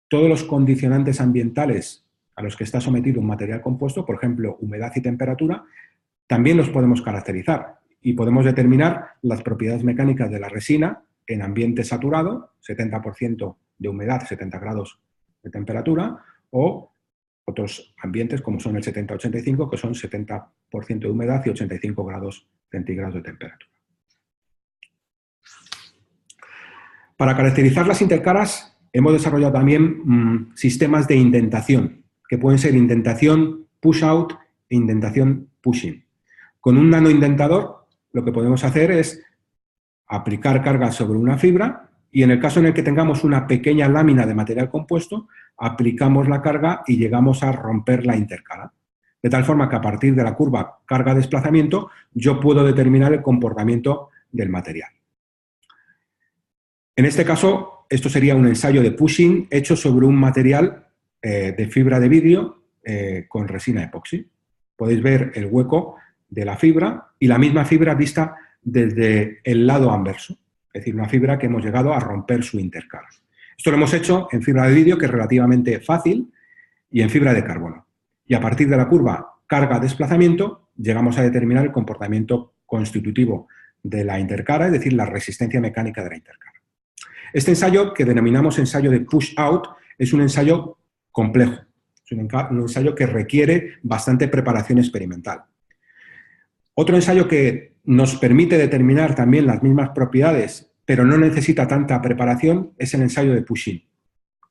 todos los condicionantes ambientales a los que está sometido un material compuesto, por ejemplo, humedad y temperatura, también los podemos caracterizar y podemos determinar las propiedades mecánicas de la resina en ambiente saturado, 70% de humedad, 70 grados de temperatura, o otros ambientes como son el 70-85, que son 70% de humedad y 85 grados centígrados de temperatura. Para caracterizar las intercaras, hemos desarrollado también sistemas de indentación, que pueden ser indentación push-out e indentación push-in. Con un nanoindentador, lo que podemos hacer es aplicar cargas sobre una fibra y en el caso en el que tengamos una pequeña lámina de material compuesto, aplicamos la carga y llegamos a romper la intercara. De tal forma que a partir de la curva carga-desplazamiento, yo puedo determinar el comportamiento del material. En este caso, esto sería un ensayo de pushing hecho sobre un material de fibra de vidrio con resina epoxi. Podéis ver el hueco de la fibra y la misma fibra vista desde el lado anverso, es decir, una fibra que hemos llegado a romper su intercara. Esto lo hemos hecho en fibra de vidrio, que es relativamente fácil, y en fibra de carbono. Y a partir de la curva carga-desplazamiento, llegamos a determinar el comportamiento constitutivo de la intercara, es decir, la resistencia mecánica de la intercara. Este ensayo, que denominamos ensayo de push-out, es un ensayo complejo, es un ensayo que requiere bastante preparación experimental. Otro ensayo que nos permite determinar también las mismas propiedades, pero no necesita tanta preparación, es el ensayo de push-in.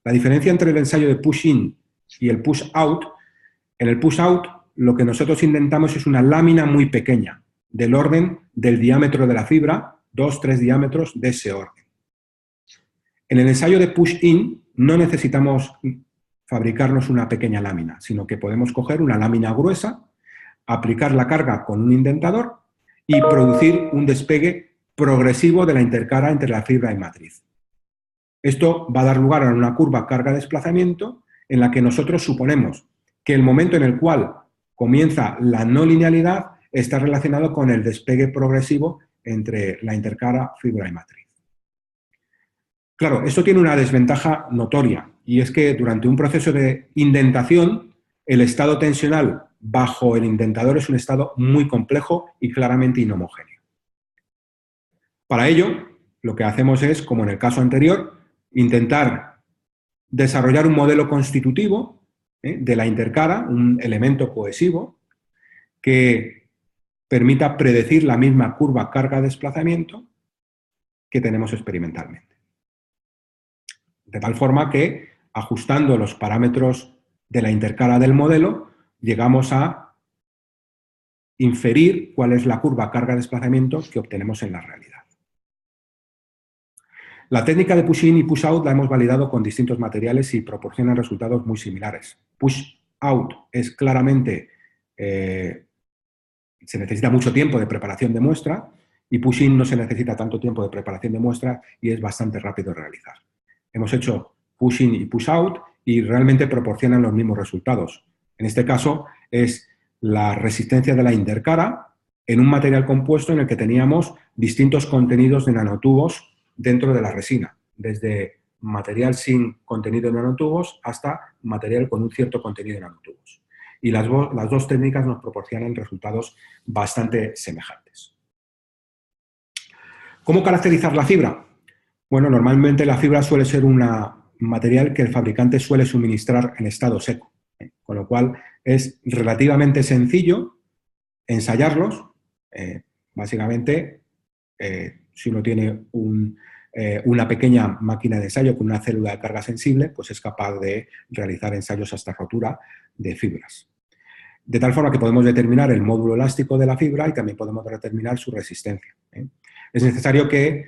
La diferencia entre el ensayo de push-in y el push-out, en el push-out lo que nosotros intentamos es una lámina muy pequeña, del orden del diámetro de la fibra, 2-3 diámetros de ese orden. En el ensayo de push-in no necesitamos fabricarnos una pequeña lámina, sino que podemos coger una lámina gruesa, aplicar la carga con un indentador y producir un despegue progresivo de la intercara entre la fibra y matriz. Esto va a dar lugar a una curva carga-desplazamiento en la que nosotros suponemos que el momento en el cual comienza la no linealidad está relacionado con el despegue progresivo entre la intercara, fibra y matriz. Claro, esto tiene una desventaja notoria y es que durante un proceso de indentación el estado tensional bajo el indentador es un estado muy complejo y claramente inhomogéneo. Para ello, lo que hacemos es, como en el caso anterior, intentar desarrollar un modelo constitutivo de la intercara, un elemento cohesivo, que permita predecir la misma curva carga-desplazamiento que tenemos experimentalmente. De tal forma que, ajustando los parámetros de la intercara del modelo, llegamos a inferir cuál es la curva carga-desplazamiento que obtenemos en la realidad. La técnica de push-in y push-out la hemos validado con distintos materiales y proporcionan resultados muy similares. Push-out es claramente, se necesita mucho tiempo de preparación de muestra y push-in no se necesita tanto tiempo de preparación de muestra y es bastante rápido de realizar. Hemos hecho push-in y push-out y realmente proporcionan los mismos resultados. En este caso es la resistencia de la intercara en un material compuesto en el que teníamos distintos contenidos de nanotubos dentro de la resina, desde material sin contenido de nanotubos hasta material con un cierto contenido de nanotubos. Y las dos técnicas nos proporcionan resultados bastante semejantes. ¿Cómo caracterizar la fibra? Bueno, normalmente la fibra suele ser un material que el fabricante suele suministrar en estado seco, con lo cual es relativamente sencillo ensayarlos. Básicamente, si uno tiene una pequeña máquina de ensayo con una célula de carga sensible, pues es capaz de realizar ensayos hasta rotura de fibras. De tal forma que podemos determinar el módulo elástico de la fibra y también podemos determinar su resistencia. Es necesario que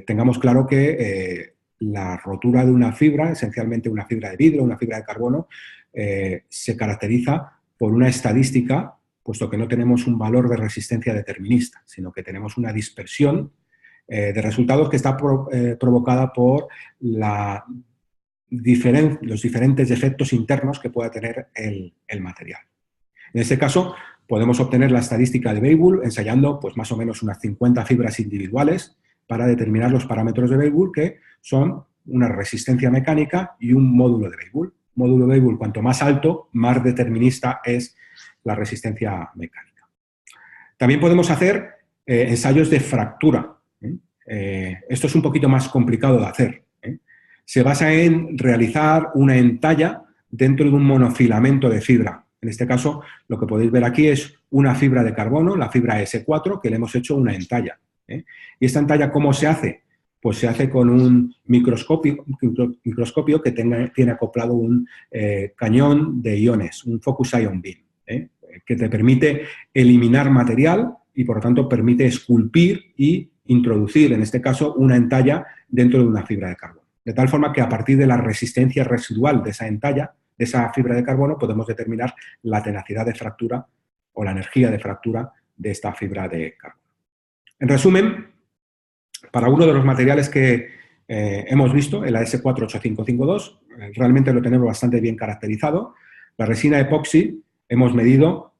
tengamos claro que la rotura de una fibra, esencialmente una fibra de vidrio, una fibra de carbono, se caracteriza por una estadística, puesto que no tenemos un valor de resistencia determinista, sino que tenemos una dispersión de resultados que está provocada por los diferentes efectos internos que pueda tener el material. En este caso, podemos obtener la estadística de Weibull ensayando pues, más o menos unas 50 fibras individuales para determinar los parámetros de Weibull, que son una resistencia mecánica y un módulo de Weibull. Módulo de Weibull, cuanto más alto, más determinista es la resistencia mecánica. También podemos hacer ensayos de fractura. Esto es un poquito más complicado de hacer. Se basa en realizar una entalla dentro de un monofilamento de fibra. En este caso, lo que podéis ver aquí es una fibra de carbono, la fibra S4, que le hemos hecho una entalla. ¿Y esta entalla cómo se hace? Pues se hace con un microscopio que tiene acoplado un cañón de iones, un focus ion beam, que te permite eliminar material y, por lo tanto, permite esculpir y introducir, en este caso, una entalla dentro de una fibra de carbono. De tal forma que a partir de la resistencia residual de esa entalla, de esa fibra de carbono, podemos determinar la tenacidad de fractura o la energía de fractura de esta fibra de carbono. En resumen, para uno de los materiales que hemos visto, el AS48552, realmente lo tenemos bastante bien caracterizado. La resina epoxi, hemos medido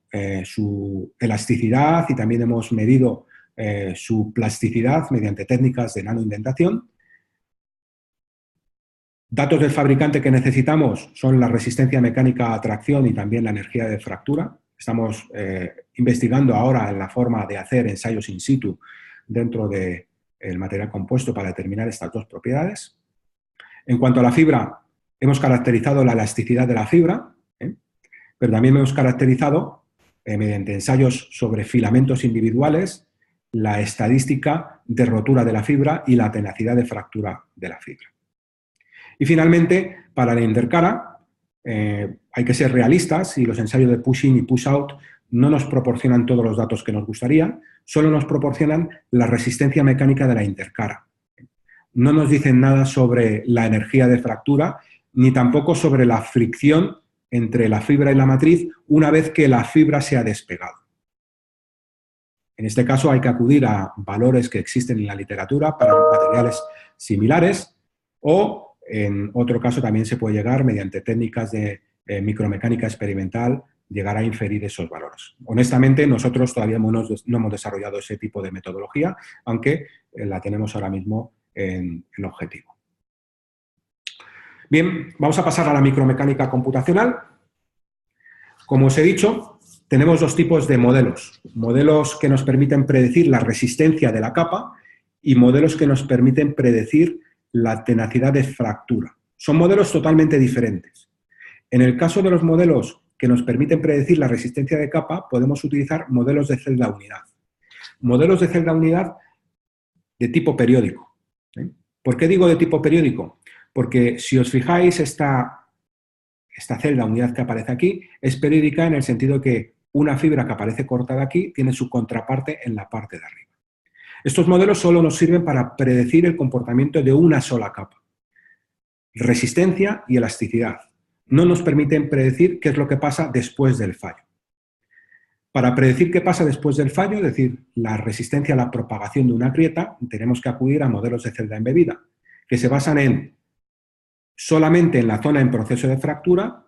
su elasticidad y también hemos medido su plasticidad mediante técnicas de nanoindentación. Datos del fabricante que necesitamos son la resistencia mecánica a tracción y también la energía de fractura. Estamos investigando ahora en la forma de hacer ensayos in situ dentro del material compuesto para determinar estas dos propiedades. En cuanto a la fibra, hemos caracterizado la elasticidad de la fibra, pero también hemos caracterizado, mediante ensayos sobre filamentos individuales, la estadística de rotura de la fibra y la tenacidad de fractura de la fibra. Y finalmente, para la intercara, hay que ser realistas y los ensayos de push-in y push-out no nos proporcionan todos los datos que nos gustaría, solo nos proporcionan la resistencia mecánica de la intercara. No nos dicen nada sobre la energía de fractura, ni tampoco sobre la fricción entre la fibra y la matriz una vez que la fibra se ha despegado. En este caso hay que acudir a valores que existen en la literatura para materiales similares o, en otro caso, también se puede llegar mediante técnicas de micromecánica experimental, llegar a inferir esos valores. Honestamente, nosotros todavía no hemos desarrollado ese tipo de metodología, aunque la tenemos ahora mismo en objetivo. Bien, vamos a pasar a la micromecánica computacional. Como os he dicho, tenemos dos tipos de modelos. Modelos que nos permiten predecir la resistencia de la capa y modelos que nos permiten predecir la tenacidad de fractura. Son modelos totalmente diferentes. En el caso de los modelos que nos permiten predecir la resistencia de capa, podemos utilizar modelos de celda unidad. Modelos de celda unidad de tipo periódico. ¿Por qué digo de tipo periódico? Porque si os fijáis, esta celda unidad que aparece aquí es periódica en el sentido que una fibra que aparece cortada aquí tiene su contraparte en la parte de arriba. Estos modelos solo nos sirven para predecir el comportamiento de una sola capa. Resistencia y elasticidad. No nos permiten predecir qué es lo que pasa después del fallo. Para predecir qué pasa después del fallo, es decir, la resistencia a la propagación de una grieta, tenemos que acudir a modelos de celda embebida, que se basan en solamente en la zona en proceso de fractura,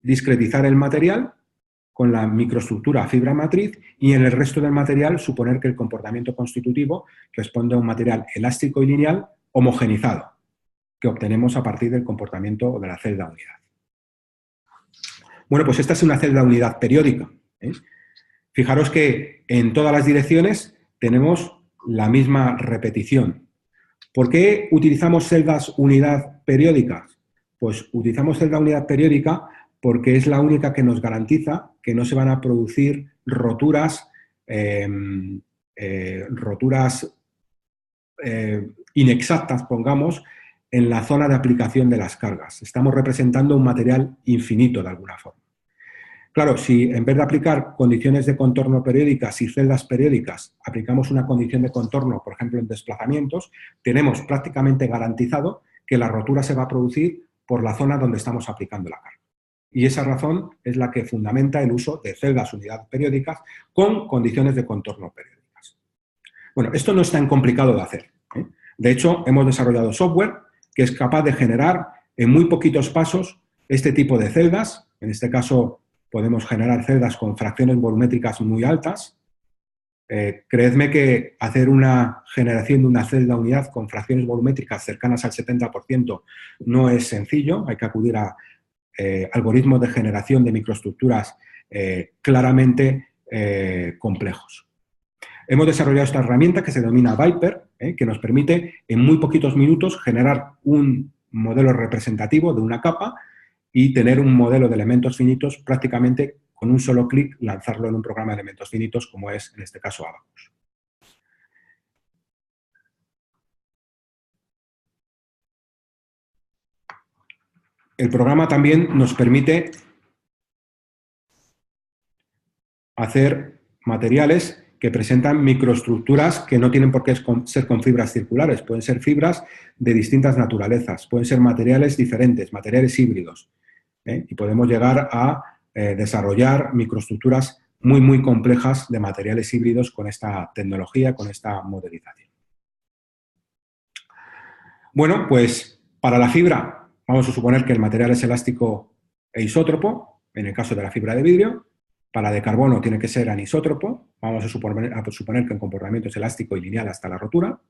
discretizar el material con la microestructura fibra matriz y en el resto del material suponer que el comportamiento constitutivo responde a un material elástico y lineal homogenizado que obtenemos a partir del comportamiento de la celda unidad. Bueno, pues esta es una celda unidad periódica. Fijaros que en todas las direcciones tenemos la misma repetición. ¿Por qué utilizamos celdas unidad periódicas? Pues utilizamos celda unidad periódica porque es la única que nos garantiza que no se van a producir roturas, inexactas, pongamos, en la zona de aplicación de las cargas. Estamos representando un material infinito de alguna forma. Claro, si en vez de aplicar condiciones de contorno periódicas y celdas periódicas, aplicamos una condición de contorno, por ejemplo, en desplazamientos, tenemos prácticamente garantizado que la rotura se va a producir por la zona donde estamos aplicando la carga. Y esa razón es la que fundamenta el uso de celdas unidad periódicas con condiciones de contorno periódicas. Bueno, esto no es tan complicado de hacer, ¿eh? De hecho, hemos desarrollado software que es capaz de generar en muy poquitos pasos este tipo de celdas. En este caso, podemos generar celdas con fracciones volumétricas muy altas. Creedme que hacer una generación de una celda unidad con fracciones volumétricas cercanas al 70% no es sencillo. Hay que acudir a algoritmos de generación de microestructuras claramente complejos. Hemos desarrollado esta herramienta que se denomina Viper, que nos permite en muy poquitos minutos generar un modelo representativo de una capa y tener un modelo de elementos finitos prácticamente con un solo clic, lanzarlo en un programa de elementos finitos como es en este caso Abaqus. El programa también nos permite hacer materiales que presentan microestructuras que no tienen por qué ser con fibras circulares, pueden ser fibras de distintas naturalezas, pueden ser materiales diferentes, materiales híbridos, y podemos llegar a desarrollar microestructuras muy, muy complejas de materiales híbridos con esta tecnología, con esta modelización. Bueno, pues para la fibra vamos a suponer que el material es elástico e isótropo, en el caso de la fibra de vidrio. Para de carbono tiene que ser anisótropo, vamos a suponer que el comportamiento es elástico y lineal hasta la rotura.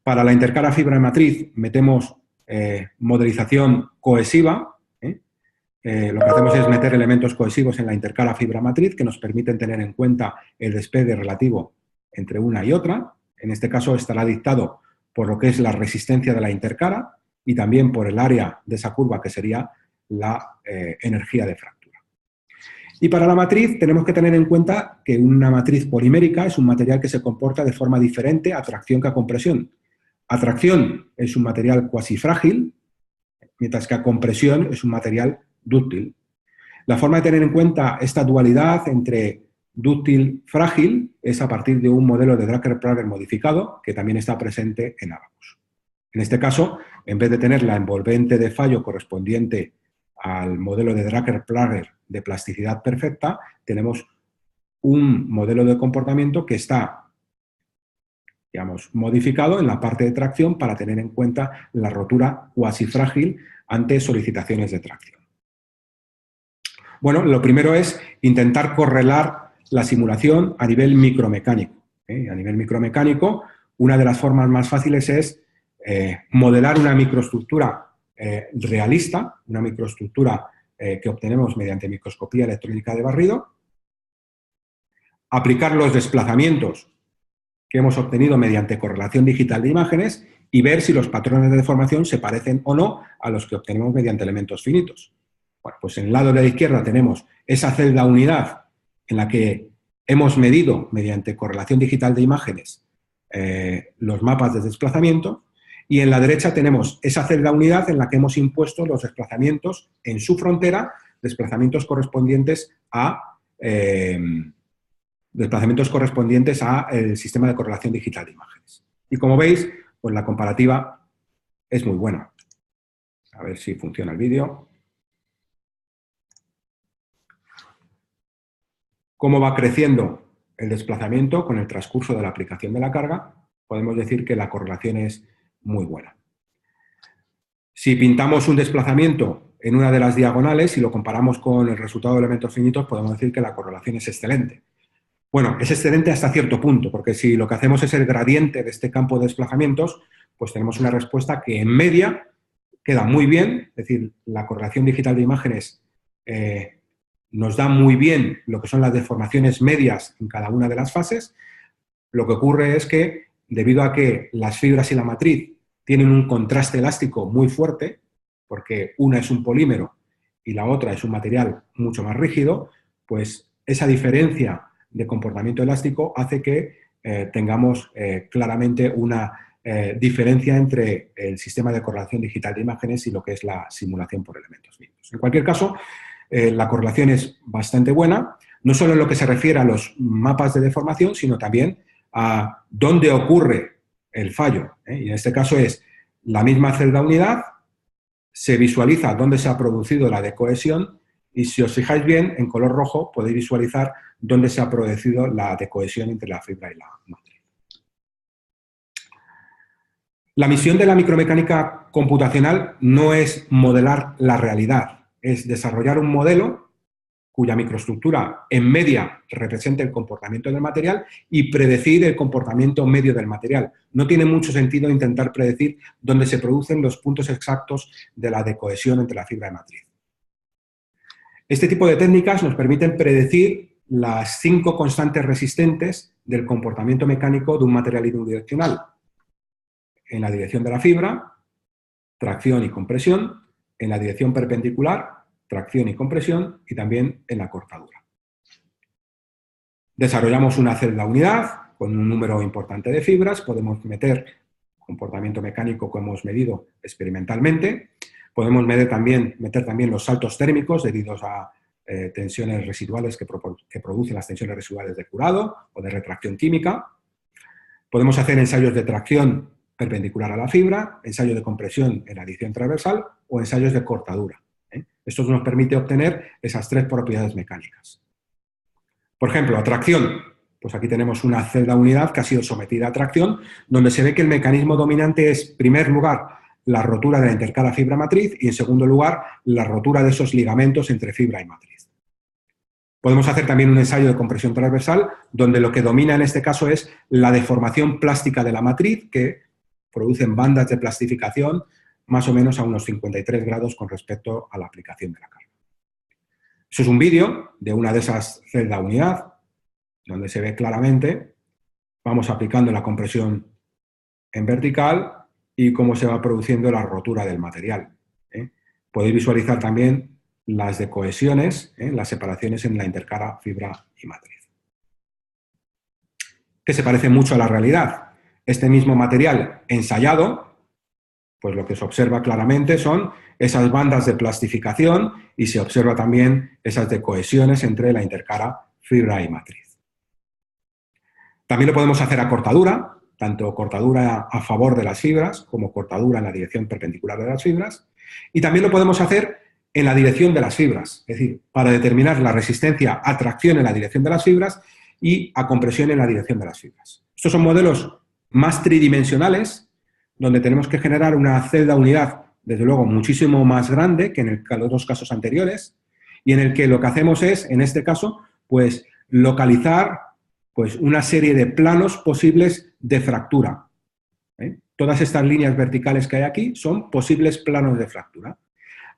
Para la intercala fibra matriz metemos modelización cohesiva. Lo que hacemos es meter elementos cohesivos en la intercala fibra matriz que nos permiten tener en cuenta el despegue relativo entre una y otra. En este caso estará dictado por lo que es la resistencia de la intercala y también por el área de esa curva que sería la energía de fractura. Y para la matriz tenemos que tener en cuenta que una matriz polimérica es un material que se comporta de forma diferente a tracción que a compresión. A tracción es un material cuasi frágil, mientras que a compresión es un material dúctil. La forma de tener en cuenta esta dualidad entre dúctil frágil es a partir de un modelo de Drucker-Prager modificado que también está presente en Abaqus. En este caso, en vez de tener la envolvente de fallo correspondiente al modelo de Drucker-Prager de plasticidad perfecta, tenemos un modelo de comportamiento que está, digamos, modificado en la parte de tracción para tener en cuenta la rotura cuasi frágil ante solicitaciones de tracción. Bueno, lo primero es intentar correlar la simulación a nivel micromecánico. A nivel micromecánico, una de las formas más fáciles es modelar una microestructura realista, una microestructura que obtenemos mediante microscopía electrónica de barrido, aplicar los desplazamientos que hemos obtenido mediante correlación digital de imágenes y ver si los patrones de deformación se parecen o no a los que obtenemos mediante elementos finitos. Bueno, pues en el lado de la izquierda tenemos esa celda unidad en la que hemos medido mediante correlación digital de imágenes los mapas de desplazamiento. Y en la derecha tenemos esa celda unidad en la que hemos impuesto los desplazamientos en su frontera, desplazamientos correspondientes a el sistema de correlación digital de imágenes. Y como veis, pues la comparativa es muy buena. A ver si funciona el vídeo. Cómo va creciendo el desplazamiento con el transcurso de la aplicación de la carga, podemos decir que la correlación es muy buena. Si pintamos un desplazamiento en una de las diagonales y lo comparamos con el resultado de elementos finitos, podemos decir que la correlación es excelente. Bueno, es excelente hasta cierto punto, porque si lo que hacemos es el gradiente de este campo de desplazamientos, pues tenemos una respuesta que en media queda muy bien, es decir, la correlación digital de imágenes nos da muy bien lo que son las deformaciones medias en cada una de las fases. Lo que ocurre es que, debido a que las fibras y la matriz tienen un contraste elástico muy fuerte, porque una es un polímero y la otra es un material mucho más rígido, pues esa diferencia de comportamiento elástico hace que tengamos claramente una diferencia entre el sistema de correlación digital de imágenes y lo que es la simulación por elementos finitos. En cualquier caso, la correlación es bastante buena, no solo en lo que se refiere a los mapas de deformación, sino también a dónde ocurre el fallo. Y en este caso es la misma celda unidad, se visualiza dónde se ha producido la decohesión y si os fijáis bien, en color rojo podéis visualizar dónde se ha producido la decohesión entre la fibra y la matriz. La misión de la micromecánica computacional no es modelar la realidad, es desarrollar un modelo cuya microestructura en media represente el comportamiento del material y predecir el comportamiento medio del material. No tiene mucho sentido intentar predecir dónde se producen los puntos exactos de la decohesión entre la fibra y matriz. Este tipo de técnicas nos permiten predecir las 5 constantes resistentes del comportamiento mecánico de un material unidireccional. En la dirección de la fibra, tracción y compresión, en la dirección perpendicular, tracción y compresión, y también en la cortadura. Desarrollamos una celda unidad con un número importante de fibras, podemos meter comportamiento mecánico que hemos medido experimentalmente, podemos meter también los saltos térmicos debidos a tensiones residuales que producen las tensiones residuales de curado o de retracción química. Podemos hacer ensayos de tracción perpendicular a la fibra, ensayos de compresión en la dirección transversal o ensayos de cortadura. Esto nos permite obtener esas 3 propiedades mecánicas. Por ejemplo, atracción. Pues aquí tenemos una celda unidad que ha sido sometida a tracción, donde se ve que el mecanismo dominante es, en primer lugar, la rotura de la intercala fibra-matriz y, en segundo lugar, la rotura de esos ligamentos entre fibra y matriz. Podemos hacer también un ensayo de compresión transversal, donde lo que domina en este caso es la deformación plástica de la matriz, que producen bandas de plastificación más o menos a unos 53 grados con respecto a la aplicación de la carga. Eso es un vídeo de una de esas celda unidad, donde se ve claramente, vamos aplicando la compresión en vertical y cómo se va produciendo la rotura del material. Podéis visualizar también las decohesiones, las separaciones en la intercala fibra y matriz. Que se parece mucho a la realidad. Este mismo material ensayado, pues lo que se observa claramente son esas bandas de plastificación y se observa también esas decohesiones entre la intercala fibra y matriz. También lo podemos hacer a cortadura, tanto cortadura a favor de las fibras como cortadura en la dirección perpendicular de las fibras, y también lo podemos hacer en la dirección de las fibras, es decir, para determinar la resistencia a tracción en la dirección de las fibras y a compresión en la dirección de las fibras. Estos son modelos más tridimensionales, donde tenemos que generar una celda unidad, desde luego, muchísimo más grande que en los 2 casos anteriores, y en el que lo que hacemos es, en este caso, pues localizar pues, una serie de planos posibles de fractura. Todas estas líneas verticales que hay aquí son posibles planos de fractura.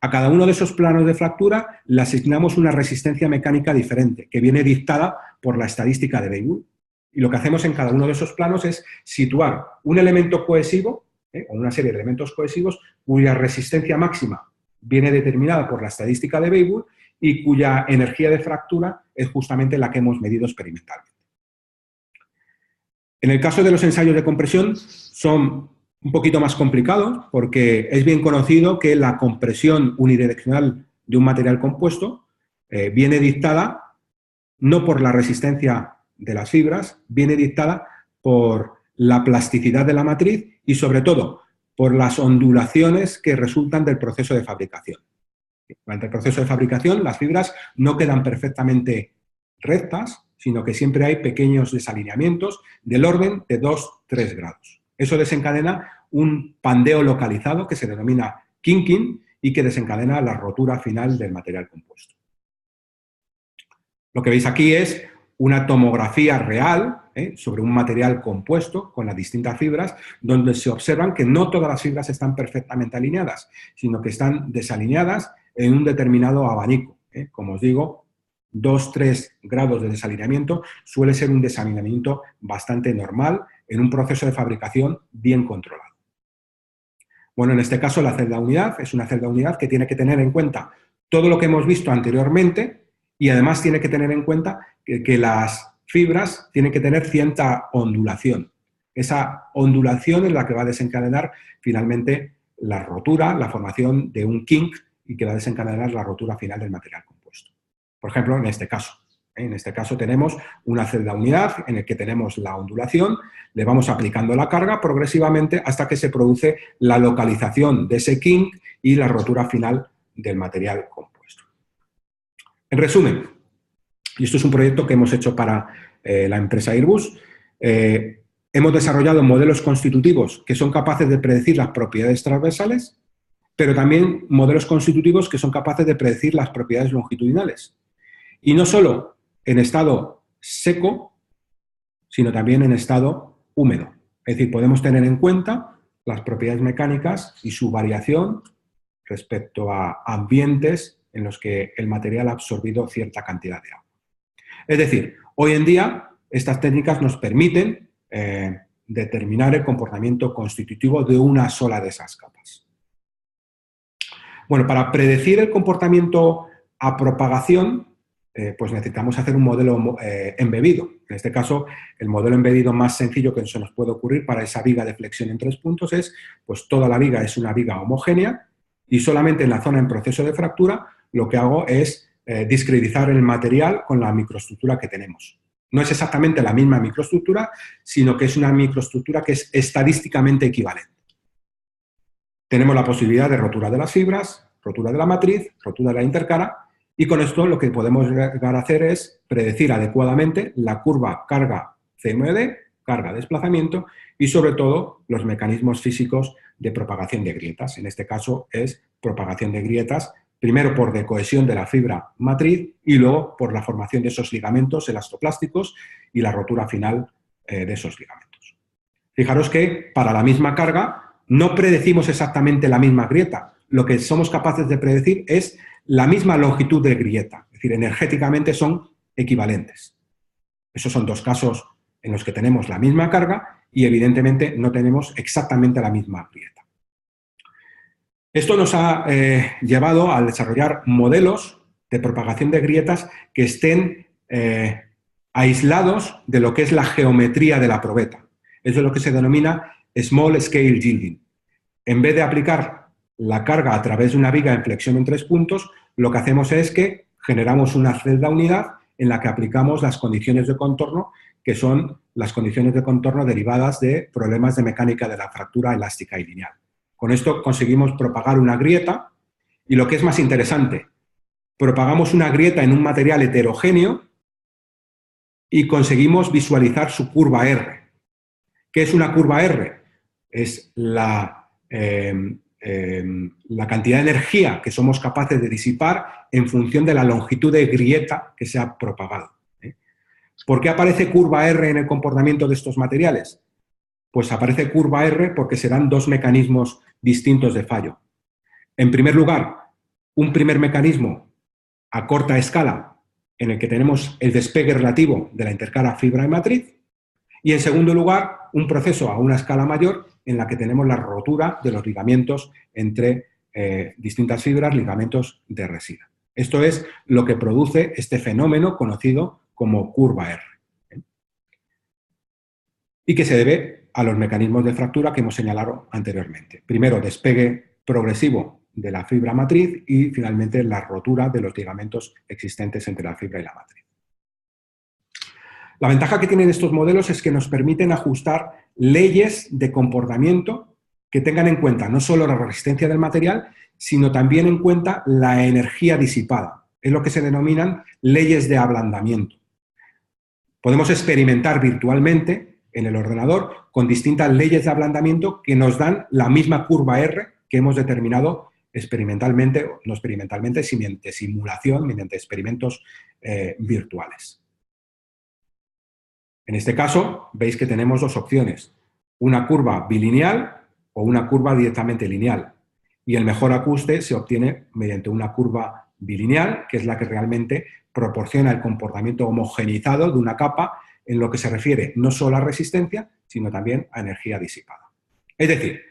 A cada uno de esos planos de fractura le asignamos una resistencia mecánica diferente, que viene dictada por la estadística de Weibull. Y lo que hacemos en cada uno de esos planos es situar un elemento cohesivo, o una serie de elementos cohesivos, cuya resistencia máxima viene determinada por la estadística de Weibull y cuya energía de fractura es justamente la que hemos medido experimentalmente. En el caso de los ensayos de compresión son un poquito más complicados porque es bien conocido que la compresión unidireccional de un material compuesto viene dictada no por la resistencia de las fibras, viene dictada por la plasticidad de la matriz y, sobre todo, por las ondulaciones que resultan del proceso de fabricación. Durante el proceso de fabricación, las fibras no quedan perfectamente rectas, sino que siempre hay pequeños desalineamientos del orden de 2-3 grados. Eso desencadena un pandeo localizado que se denomina kinking y que desencadena la rotura final del material compuesto. Lo que veis aquí es una tomografía real sobre un material compuesto con las distintas fibras, donde se observan que no todas las fibras están perfectamente alineadas, sino que están desalineadas en un determinado abanico. Como os digo, 2-3 grados de desalineamiento suele ser un desalineamiento bastante normal en un proceso de fabricación bien controlado. Bueno, en este caso la celda unidad es una celda unidad que tiene que tener en cuenta todo lo que hemos visto anteriormente y además tiene que tener en cuenta que las fibras tienen que tener cierta ondulación. Esa ondulación es la que va a desencadenar finalmente la rotura, la formación de un kink y que va a desencadenar la rotura final del material compuesto. Por ejemplo, en este caso, En este caso tenemos una celda unidad en el que tenemos la ondulación, le vamos aplicando la carga progresivamente hasta que se produce la localización de ese kink y la rotura final del material compuesto. En resumen, y esto es un proyecto que hemos hecho para la empresa Airbus, hemos desarrollado modelos constitutivos que son capaces de predecir las propiedades transversales, pero también modelos constitutivos que son capaces de predecir las propiedades longitudinales. Y no solo en estado seco, sino también en estado húmedo. Es decir, podemos tener en cuenta las propiedades mecánicas y su variación respecto a ambientes en los que el material ha absorbido cierta cantidad de agua. Es decir, hoy en día estas técnicas nos permiten determinar el comportamiento constitutivo de una sola de esas capas. Bueno, para predecir el comportamiento a propagación, pues necesitamos hacer un modelo embebido. En este caso, el modelo embebido más sencillo que se nos puede ocurrir para esa viga de flexión en 3 puntos es, pues toda la viga es una viga homogénea y solamente en la zona en proceso de fractura lo que hago es discretizar el material con la microestructura que tenemos. No es exactamente la misma microestructura, sino que es una microestructura que es estadísticamente equivalente. Tenemos la posibilidad de rotura de las fibras, rotura de la matriz, rotura de la intercara, y con esto lo que podemos llegar a hacer es predecir adecuadamente la curva carga CMD, carga-desplazamiento, y sobre todo los mecanismos físicos de propagación de grietas. En este caso es propagación de grietas, primero por decohesión de la fibra matriz y luego por la formación de esos ligamentos elastoplásticos y la rotura final de esos ligamentos. Fijaros que para la misma carga no predecimos exactamente la misma grieta. Lo que somos capaces de predecir es la misma longitud de grieta. Es decir, energéticamente son equivalentes. Esos son dos casos en los que tenemos la misma carga y evidentemente no tenemos exactamente la misma grieta. Esto nos ha llevado a desarrollar modelos de propagación de grietas que estén aislados de lo que es la geometría de la probeta. Eso es lo que se denomina Small Scale Yielding. En vez de aplicar la carga a través de una viga en flexión en 3 puntos, lo que hacemos es que generamos una celda unidad en la que aplicamos las condiciones de contorno, que son las condiciones de contorno derivadas de problemas de mecánica de la fractura elástica y lineal. Con esto conseguimos propagar una grieta y lo que es más interesante, propagamos una grieta en un material heterogéneo y conseguimos visualizar su curva R. ¿Qué es una curva R? Es la cantidad de energía que somos capaces de disipar en función de la longitud de grieta que se ha propagado. ¿Por qué aparece curva R en el comportamiento de estos materiales? Pues aparece curva R porque se dan dos mecanismos distintos de fallo. En primer lugar, un primer mecanismo a corta escala en el que tenemos el despegue relativo de la intercara fibra y matriz, y en segundo lugar, un proceso a una escala mayor en la que tenemos la rotura de los ligamentos entre distintas fibras, ligamentos de resina. Esto es lo que produce este fenómeno conocido como curva R, y que se debe a los mecanismos de fractura que hemos señalado anteriormente. Primero, despegue progresivo de la fibra matriz y finalmente la rotura de los ligamentos existentes entre la fibra y la matriz. La ventaja que tienen estos modelos es que nos permiten ajustar leyes de comportamiento que tengan en cuenta no solo la resistencia del material, sino también en cuenta la energía disipada. Es lo que se denominan leyes de ablandamiento. Podemos experimentar virtualmente en el ordenador con distintas leyes de ablandamiento que nos dan la misma curva R que hemos determinado experimentalmente, no experimentalmente, sino mediante simulación, mediante experimentos virtuales. En este caso, veis que tenemos dos opciones, una curva bilineal o una curva directamente lineal. Y el mejor ajuste se obtiene mediante una curva bilineal, que es la que realmente proporciona el comportamiento homogeneizado de una capa en lo que se refiere no solo a resistencia, sino también a energía disipada. Es decir,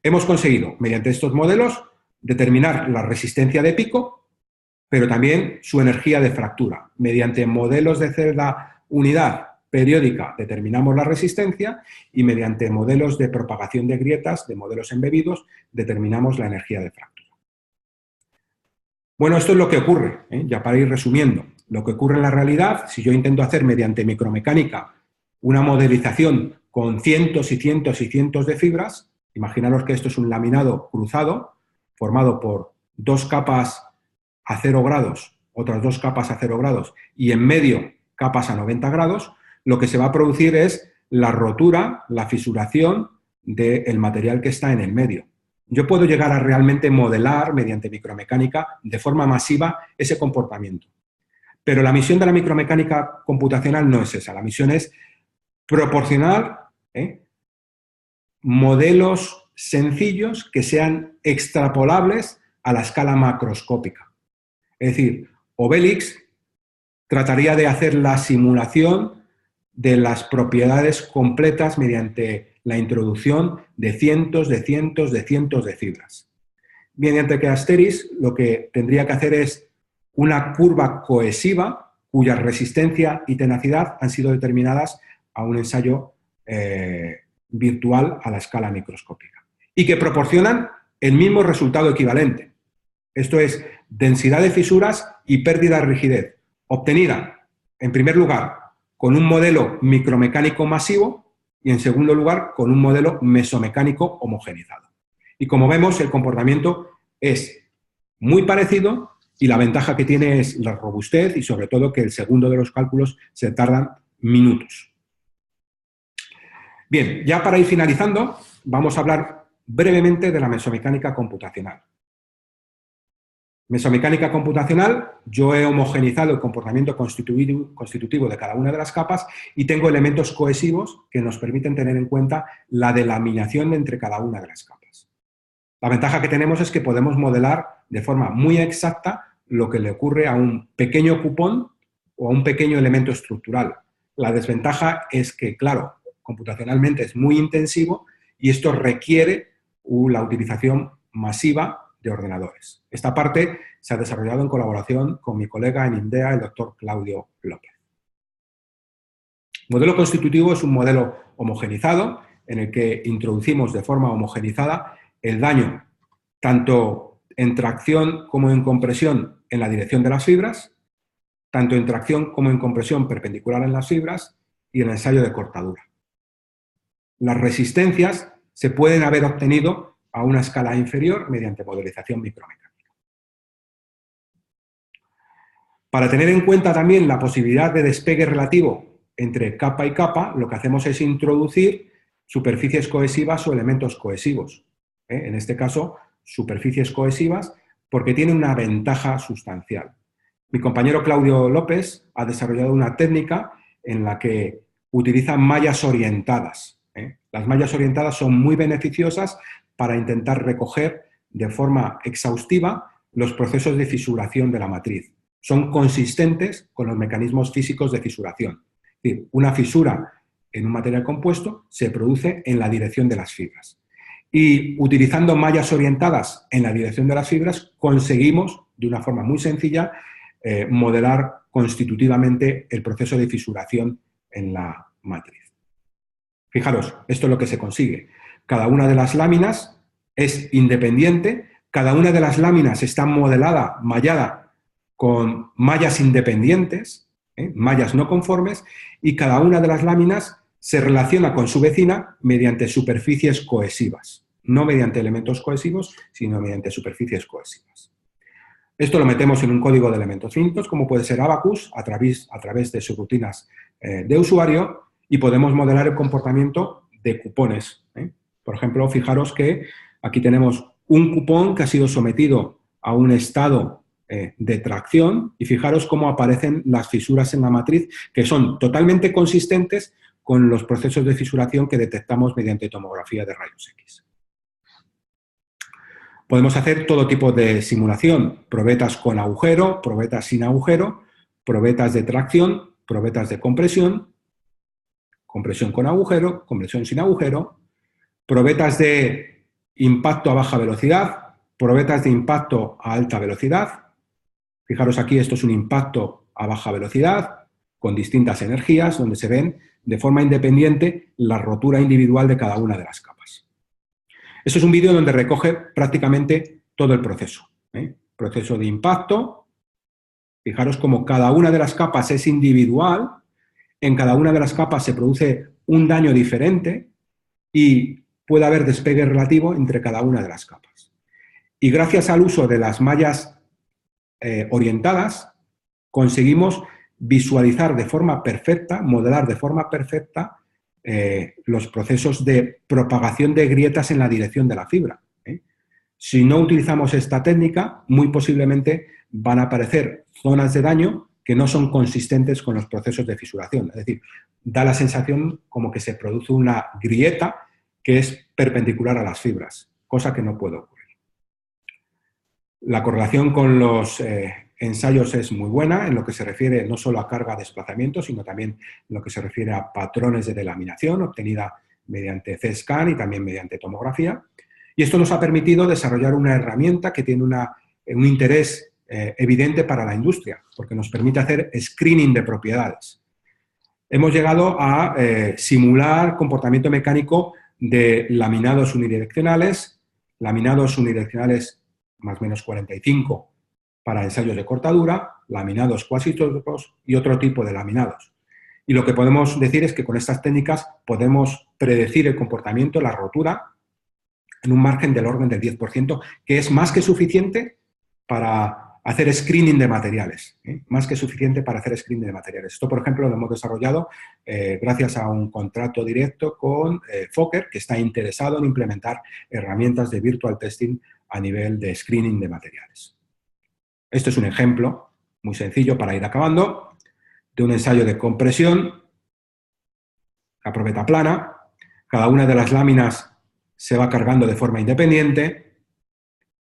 hemos conseguido, mediante estos modelos, determinar la resistencia de pico, pero también su energía de fractura. Mediante modelos de celda unidad periódica determinamos la resistencia y mediante modelos de propagación de grietas, de modelos embebidos, determinamos la energía de fractura. Bueno, esto es lo que ocurre, ya para ir resumiendo. lo que ocurre en la realidad, si yo intento hacer mediante micromecánica una modelización con cientos y cientos y cientos de fibras, imaginaros que esto es un laminado cruzado formado por dos capas a 0 grados, otras dos capas a 0 grados y en medio capas a 90 grados, lo que se va a producir es la rotura, la fisuración del material que está en el medio. Yo puedo llegar a realmente modelar mediante micromecánica de forma masiva ese comportamiento. Pero la misión de la micromecánica computacional no es esa. La misión es proporcionar modelos sencillos que sean extrapolables a la escala macroscópica. Es decir, Obelix trataría de hacer la simulación de las propiedades completas mediante la introducción de cientos de fibras. Mediante que Asteris lo que tendría que hacer es una curva cohesiva cuya resistencia y tenacidad han sido determinadas a un ensayo virtual a la escala microscópica y que proporcionan el mismo resultado equivalente. Esto es, densidad de fisuras y pérdida de rigidez, obtenida, en primer lugar, con un modelo micromecánico masivo y, en segundo lugar, con un modelo mesomecánico homogeneizado. Y como vemos, el comportamiento es muy parecido y la ventaja que tiene es la robustez y, sobre todo, que el segundo de los cálculos se tardan minutos. Bien, ya para ir finalizando, vamos a hablar brevemente de la mesomecánica computacional. Mesomecánica computacional, yo he homogeneizado el comportamiento constitutivo de cada una de las capas y tengo elementos cohesivos que nos permiten tener en cuenta la delaminación entre cada una de las capas. La ventaja que tenemos es que podemos modelar de forma muy exacta lo que le ocurre a un pequeño cupón o a un pequeño elemento estructural. La desventaja es que, claro, computacionalmente es muy intensivo y esto requiere la utilización masiva de ordenadores. Esta parte se ha desarrollado en colaboración con mi colega en INDEA, el doctor Claudio López. Modelo constitutivo es un modelo homogenizado en el que introducimos de forma homogenizada el daño tanto en tracción como en compresión en la dirección de las fibras, tanto en tracción como en compresión perpendicular en las fibras y en el ensayo de cortadura. Las resistencias se pueden haber obtenido a una escala inferior mediante modelización micromecánica. Para tener en cuenta también la posibilidad de despegue relativo entre capa y capa, lo que hacemos es introducir superficies cohesivas o elementos cohesivos. En este caso, superficies cohesivas porque tiene una ventaja sustancial. Mi compañero Claudio López ha desarrollado una técnica en la que utiliza mallas orientadas. Las mallas orientadas son muy beneficiosas para intentar recoger de forma exhaustiva los procesos de fisuración de la matriz. Son consistentes con los mecanismos físicos de fisuración. Es decir, una fisura en un material compuesto se produce en la dirección de las fibras. Y utilizando mallas orientadas en la dirección de las fibras, conseguimos, de una forma muy sencilla, modelar constitutivamente el proceso de fisuración en la matriz. Fijaros, esto es lo que se consigue. Cada una de las láminas es independiente, cada una de las láminas está modelada, mallada, con mallas independientes, mallas no conformes, y cada una de las láminas se relaciona con su vecina mediante superficies cohesivas. No mediante elementos cohesivos, sino mediante superficies cohesivas. Esto lo metemos en un código de elementos finitos, como puede ser Abacus, a través de sus rutinas de usuario, y podemos modelar el comportamiento de cupones. Por ejemplo, fijaros que aquí tenemos un cupón que ha sido sometido a un estado de tracción y fijaros cómo aparecen las fisuras en la matriz, que son totalmente consistentes con los procesos de fisuración que detectamos mediante tomografía de rayos X. Podemos hacer todo tipo de simulación, probetas con agujero, probetas sin agujero, probetas de tracción, probetas de compresión, compresión con agujero, compresión sin agujero, probetas de impacto a baja velocidad, probetas de impacto a alta velocidad. Fijaros aquí, esto es un impacto a baja velocidad con distintas energías, donde se ven de forma independiente la rotura individual de cada una de las capas. Esto es un vídeo donde recoge prácticamente todo el proceso. Proceso de impacto, Fijaros como cada una de las capas es individual, en cada una de las capas se produce un daño diferente y puede haber despegue relativo entre cada una de las capas. Y gracias al uso de las mallas orientadas, conseguimos visualizar de forma perfecta, modelar de forma perfecta los procesos de propagación de grietas en la dirección de la fibra. Si no utilizamos esta técnica, muy posiblemente van a aparecer zonas de daño que no son consistentes con los procesos de fisuración. Es decir, da la sensación como que se produce una grieta que es perpendicular a las fibras, cosa que no puede ocurrir. La correlación con los ensayos es muy buena en lo que se refiere no solo a carga-desplazamiento, sino también en lo que se refiere a patrones de delaminación obtenida mediante C-scan y también mediante tomografía. Y esto nos ha permitido desarrollar una herramienta que tiene un interés evidente para la industria, porque nos permite hacer screening de propiedades. Hemos llegado a simular comportamiento mecánico de laminados unidireccionales más o menos 45 para ensayos de cortadura, laminados cuasisótopos y otro tipo de laminados. Y lo que podemos decir es que con estas técnicas podemos predecir el comportamiento, la rotura, en un margen del orden del 10%, que es más que suficiente para hacer screening de materiales. Más que suficiente para hacer screening de materiales. Esto, por ejemplo, lo hemos desarrollado gracias a un contrato directo con Fokker, que está interesado en implementar herramientas de virtual testing a nivel de screening de materiales. Este es un ejemplo muy sencillo para ir acabando de un ensayo de compresión, la probeta plana, cada una de las láminas se va cargando de forma independiente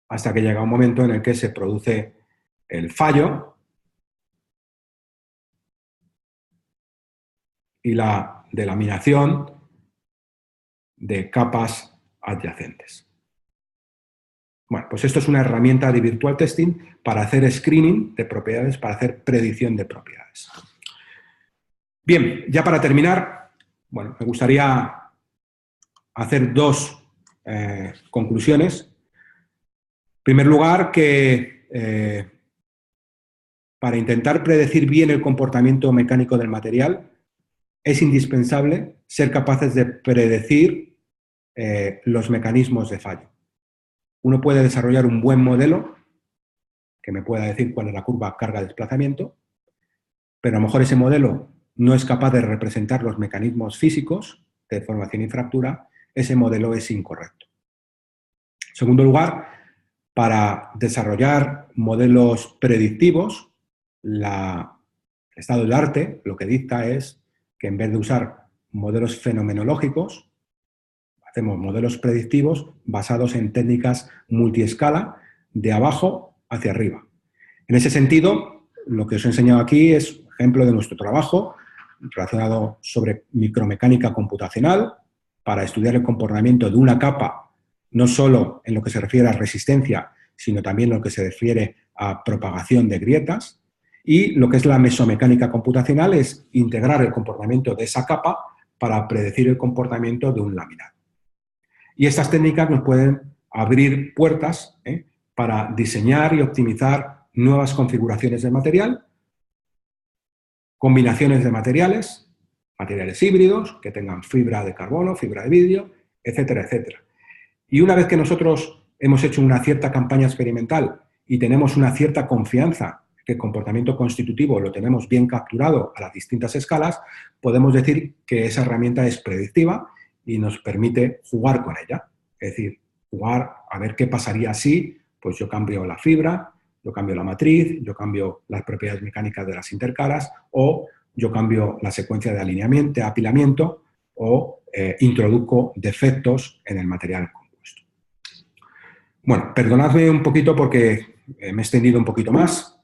hasta que llega un momento en el que se produce el fallo y la delaminación de capas adyacentes. Bueno, pues esto es una herramienta de virtual testing para hacer screening de propiedades, para hacer predicción de propiedades. Bien, ya para terminar, bueno, me gustaría hacer dos conclusiones. En primer lugar, que para intentar predecir bien el comportamiento mecánico del material, es indispensable ser capaces de predecir los mecanismos de fallo. Uno puede desarrollar un buen modelo que me pueda decir cuál es la curva carga-desplazamiento, pero a lo mejor ese modelo no es capaz de representar los mecanismos físicos de deformación y fractura, ese modelo es incorrecto. En segundo lugar, para desarrollar modelos predictivos, el estado del arte lo que dicta es que en vez de usar modelos fenomenológicos, hacemos modelos predictivos basados en técnicas multiescala de abajo hacia arriba. En ese sentido, lo que os he enseñado aquí es un ejemplo de nuestro trabajo relacionado sobre micromecánica computacional para estudiar el comportamiento de una capa, no solo en lo que se refiere a resistencia, sino también en lo que se refiere a propagación de grietas. Y lo que es la mesomecánica computacional es integrar el comportamiento de esa capa para predecir el comportamiento de un laminado. Y estas técnicas nos pueden abrir puertas para diseñar y optimizar nuevas configuraciones de material, combinaciones de materiales híbridos que tengan fibra de carbono, fibra de vidrio, etcétera, etcétera. Y una vez que nosotros hemos hecho una cierta campaña experimental y tenemos una cierta confianza que el comportamiento constitutivo lo tenemos bien capturado a las distintas escalas, podemos decir que esa herramienta es predictiva y nos permite jugar con ella. Es decir, jugar a ver qué pasaría si pues yo cambio la fibra, yo cambio la matriz, yo cambio las propiedades mecánicas de las intercalas o yo cambio la secuencia de alineamiento, de apilamiento o introduzco defectos en el material compuesto. Bueno, perdonadme un poquito porque me he extendido un poquito más.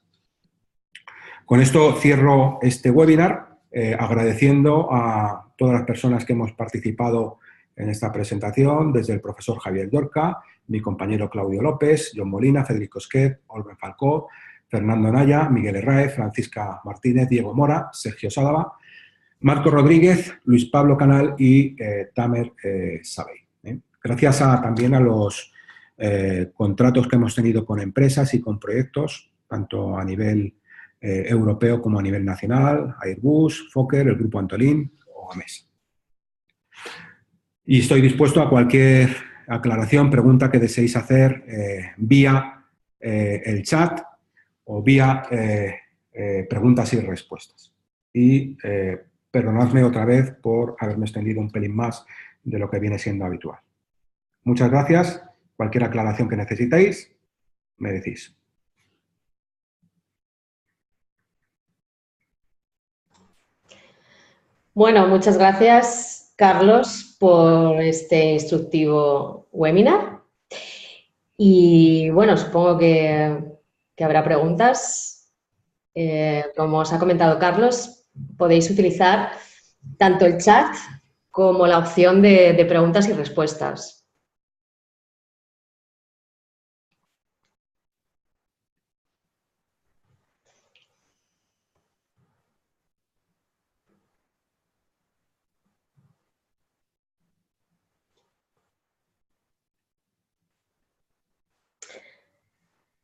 Con esto cierro este webinar agradeciendo a todas las personas que hemos participado en esta presentación, desde el profesor Javier Llorca, mi compañero Claudio López, John Molina, Federico Esquet, Olven Falcó, Fernando Naya, Miguel Herráez, Francisca Martínez, Diego Mora, Sergio Sádava, Marco Rodríguez, Luis Pablo Canal y Tamer Sabey. Gracias también a los contratos que hemos tenido con empresas y con proyectos, tanto a nivel europeo como a nivel nacional, Airbus, Fokker, el Grupo Antolín o Gamesa. Y estoy dispuesto a cualquier aclaración, pregunta que deseéis hacer vía el chat o vía preguntas y respuestas. Y perdonadme otra vez por haberme extendido un pelín más de lo que viene siendo habitual. Muchas gracias. Cualquier aclaración que necesitéis, me decís. Bueno, muchas gracias, Carlos, por este instructivo webinar. Y bueno, supongo que habrá preguntas. Como os ha comentado Carlos, podéis utilizar tanto el chat como la opción de preguntas y respuestas.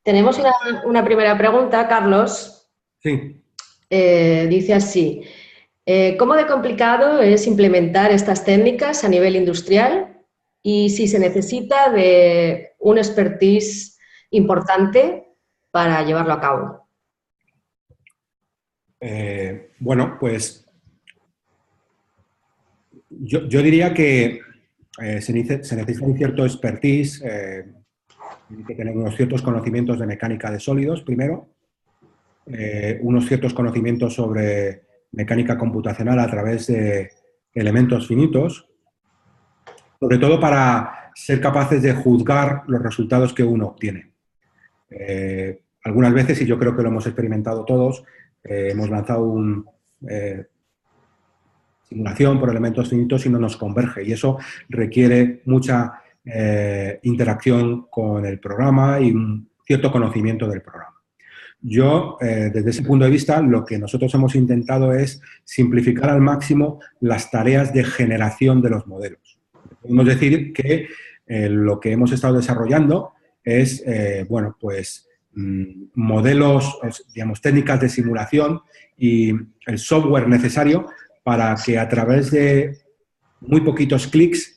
Tenemos una primera pregunta, Carlos. Sí. Dice así, ¿cómo de complicado es implementar estas técnicas a nivel industrial y si se necesita de un expertise importante para llevarlo a cabo? Bueno, pues yo diría que se necesita un cierto expertise, hay que tener unos ciertos conocimientos de mecánica de sólidos primero, unos ciertos conocimientos sobre mecánica computacional a través de elementos finitos, sobre todo para ser capaces de juzgar los resultados que uno obtiene. Algunas veces, y yo creo que lo hemos experimentado todos, hemos lanzado una simulación por elementos finitos y no nos converge, y eso requiere mucha interacción con el programa y un cierto conocimiento del programa. Yo, desde ese punto de vista, lo que nosotros hemos intentado es simplificar al máximo las tareas de generación de los modelos. Podemos decir que lo que hemos estado desarrollando es, bueno, pues modelos, digamos, técnicas de simulación y el software necesario para que a través de muy poquitos clics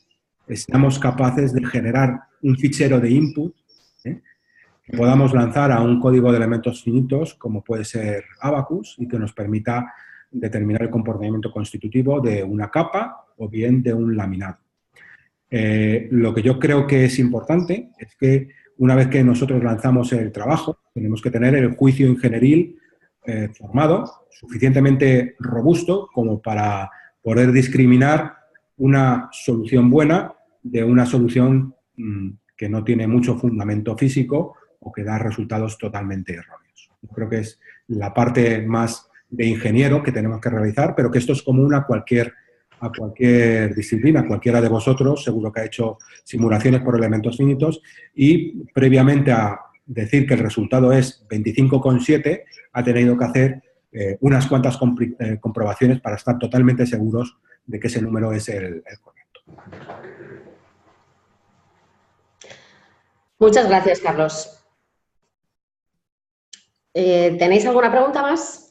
seamos capaces de generar un fichero de input que podamos lanzar a un código de elementos finitos, como puede ser Abacus, y que nos permita determinar el comportamiento constitutivo de una capa o bien de un laminado. Lo que yo creo que es importante es que una vez que nosotros lanzamos el trabajo, tenemos que tener el juicio ingenieril formado, suficientemente robusto como para poder discriminar una solución buena de una solución que no tiene mucho fundamento físico o que da resultados totalmente erróneos. Yo creo que es la parte más de ingeniero que tenemos que realizar, pero que esto es común a cualquier disciplina. Cualquiera de vosotros seguro que ha hecho simulaciones por elementos finitos y previamente a decir que el resultado es 25,7 ha tenido que hacer unas cuantas comprobaciones para estar totalmente seguros de que ese número es el correcto. Muchas gracias, Carlos. ¿Tenéis alguna pregunta más?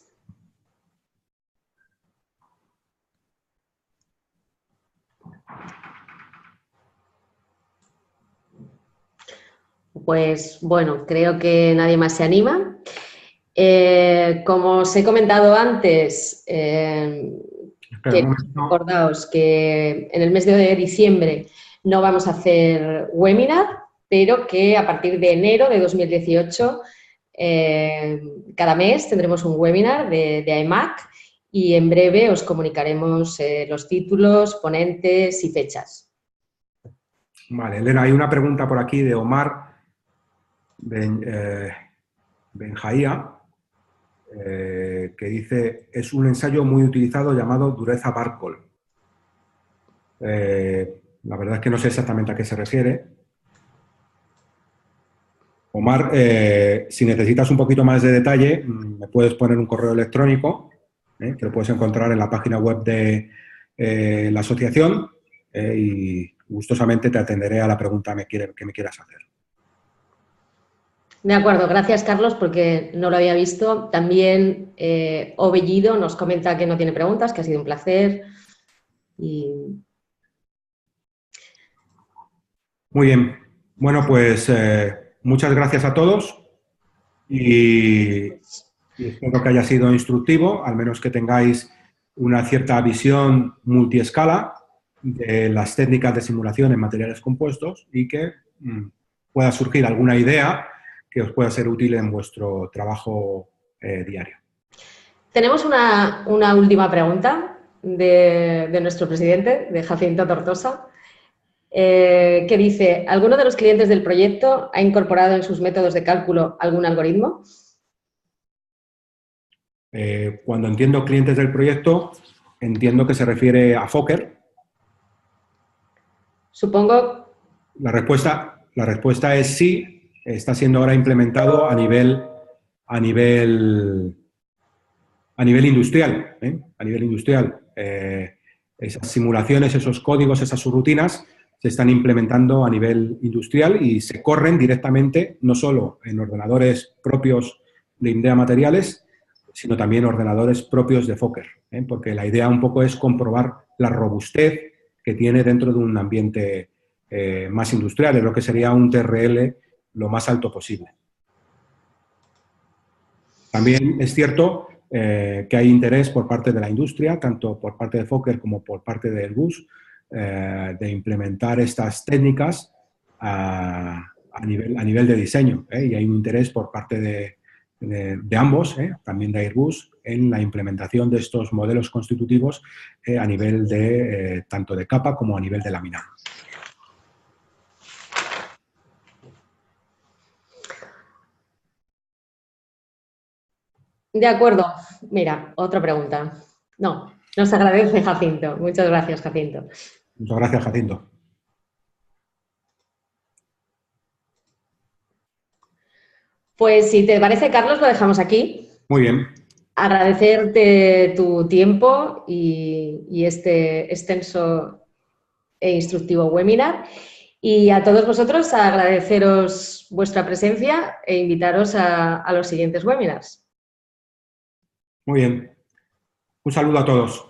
Pues bueno, creo que nadie más se anima. Como os he comentado antes, recordaos que en el mes de diciembre no vamos a hacer webinar, pero que a partir de enero de 2018 cada mes tendremos un webinar de AEMAC y en breve os comunicaremos los títulos, ponentes y fechas. Vale, Elena, hay una pregunta por aquí de Omar Benjaía, que dice, es un ensayo muy utilizado llamado dureza Barkol. La verdad es que no sé exactamente a qué se refiere. Omar, si necesitas un poquito más de detalle, me puedes poner un correo electrónico, que lo puedes encontrar en la página web de la asociación y gustosamente te atenderé a la pregunta que me quieras hacer. De acuerdo, gracias Carlos, porque no lo había visto. También Obellido nos comenta que no tiene preguntas, que ha sido un placer. Muy bien. Bueno, pues muchas gracias a todos y espero que haya sido instructivo, al menos que tengáis una cierta visión multiescala de las técnicas de simulación en materiales compuestos y que pueda surgir alguna idea que os pueda ser útil en vuestro trabajo diario. Tenemos una última pregunta de nuestro presidente, de Jacinto Tortosa, que dice, ¿alguno de los clientes del proyecto ha incorporado en sus métodos de cálculo algún algoritmo? Cuando entiendo clientes del proyecto, entiendo que se refiere a Fokker. Supongo. La respuesta es sí, está siendo ahora implementado a nivel industrial. A nivel industrial. Esas simulaciones, esos códigos, esas subrutinas se están implementando a nivel industrial y se corren directamente no solo en ordenadores propios de IMDEA Materiales, sino también ordenadores propios de Fokker, porque la idea un poco es comprobar la robustez que tiene dentro de un ambiente más industrial, es lo que sería un TRL lo más alto posible. También es cierto que hay interés por parte de la industria, tanto por parte de Fokker como por parte de Airbus, de implementar estas técnicas a nivel de diseño. Y hay un interés por parte de ambos, también de Airbus, en la implementación de estos modelos constitutivos a nivel de tanto de capa como a nivel de laminado. De acuerdo. Mira, otra pregunta. No, nos agradece Jacinto. Muchas gracias, Jacinto. Muchas gracias, Jacinto. Pues si te parece, Carlos, lo dejamos aquí. Muy bien. Agradecerte tu tiempo y este extenso e instructivo webinar. Y a todos vosotros agradeceros vuestra presencia e invitaros a los siguientes webinars. Muy bien. Un saludo a todos.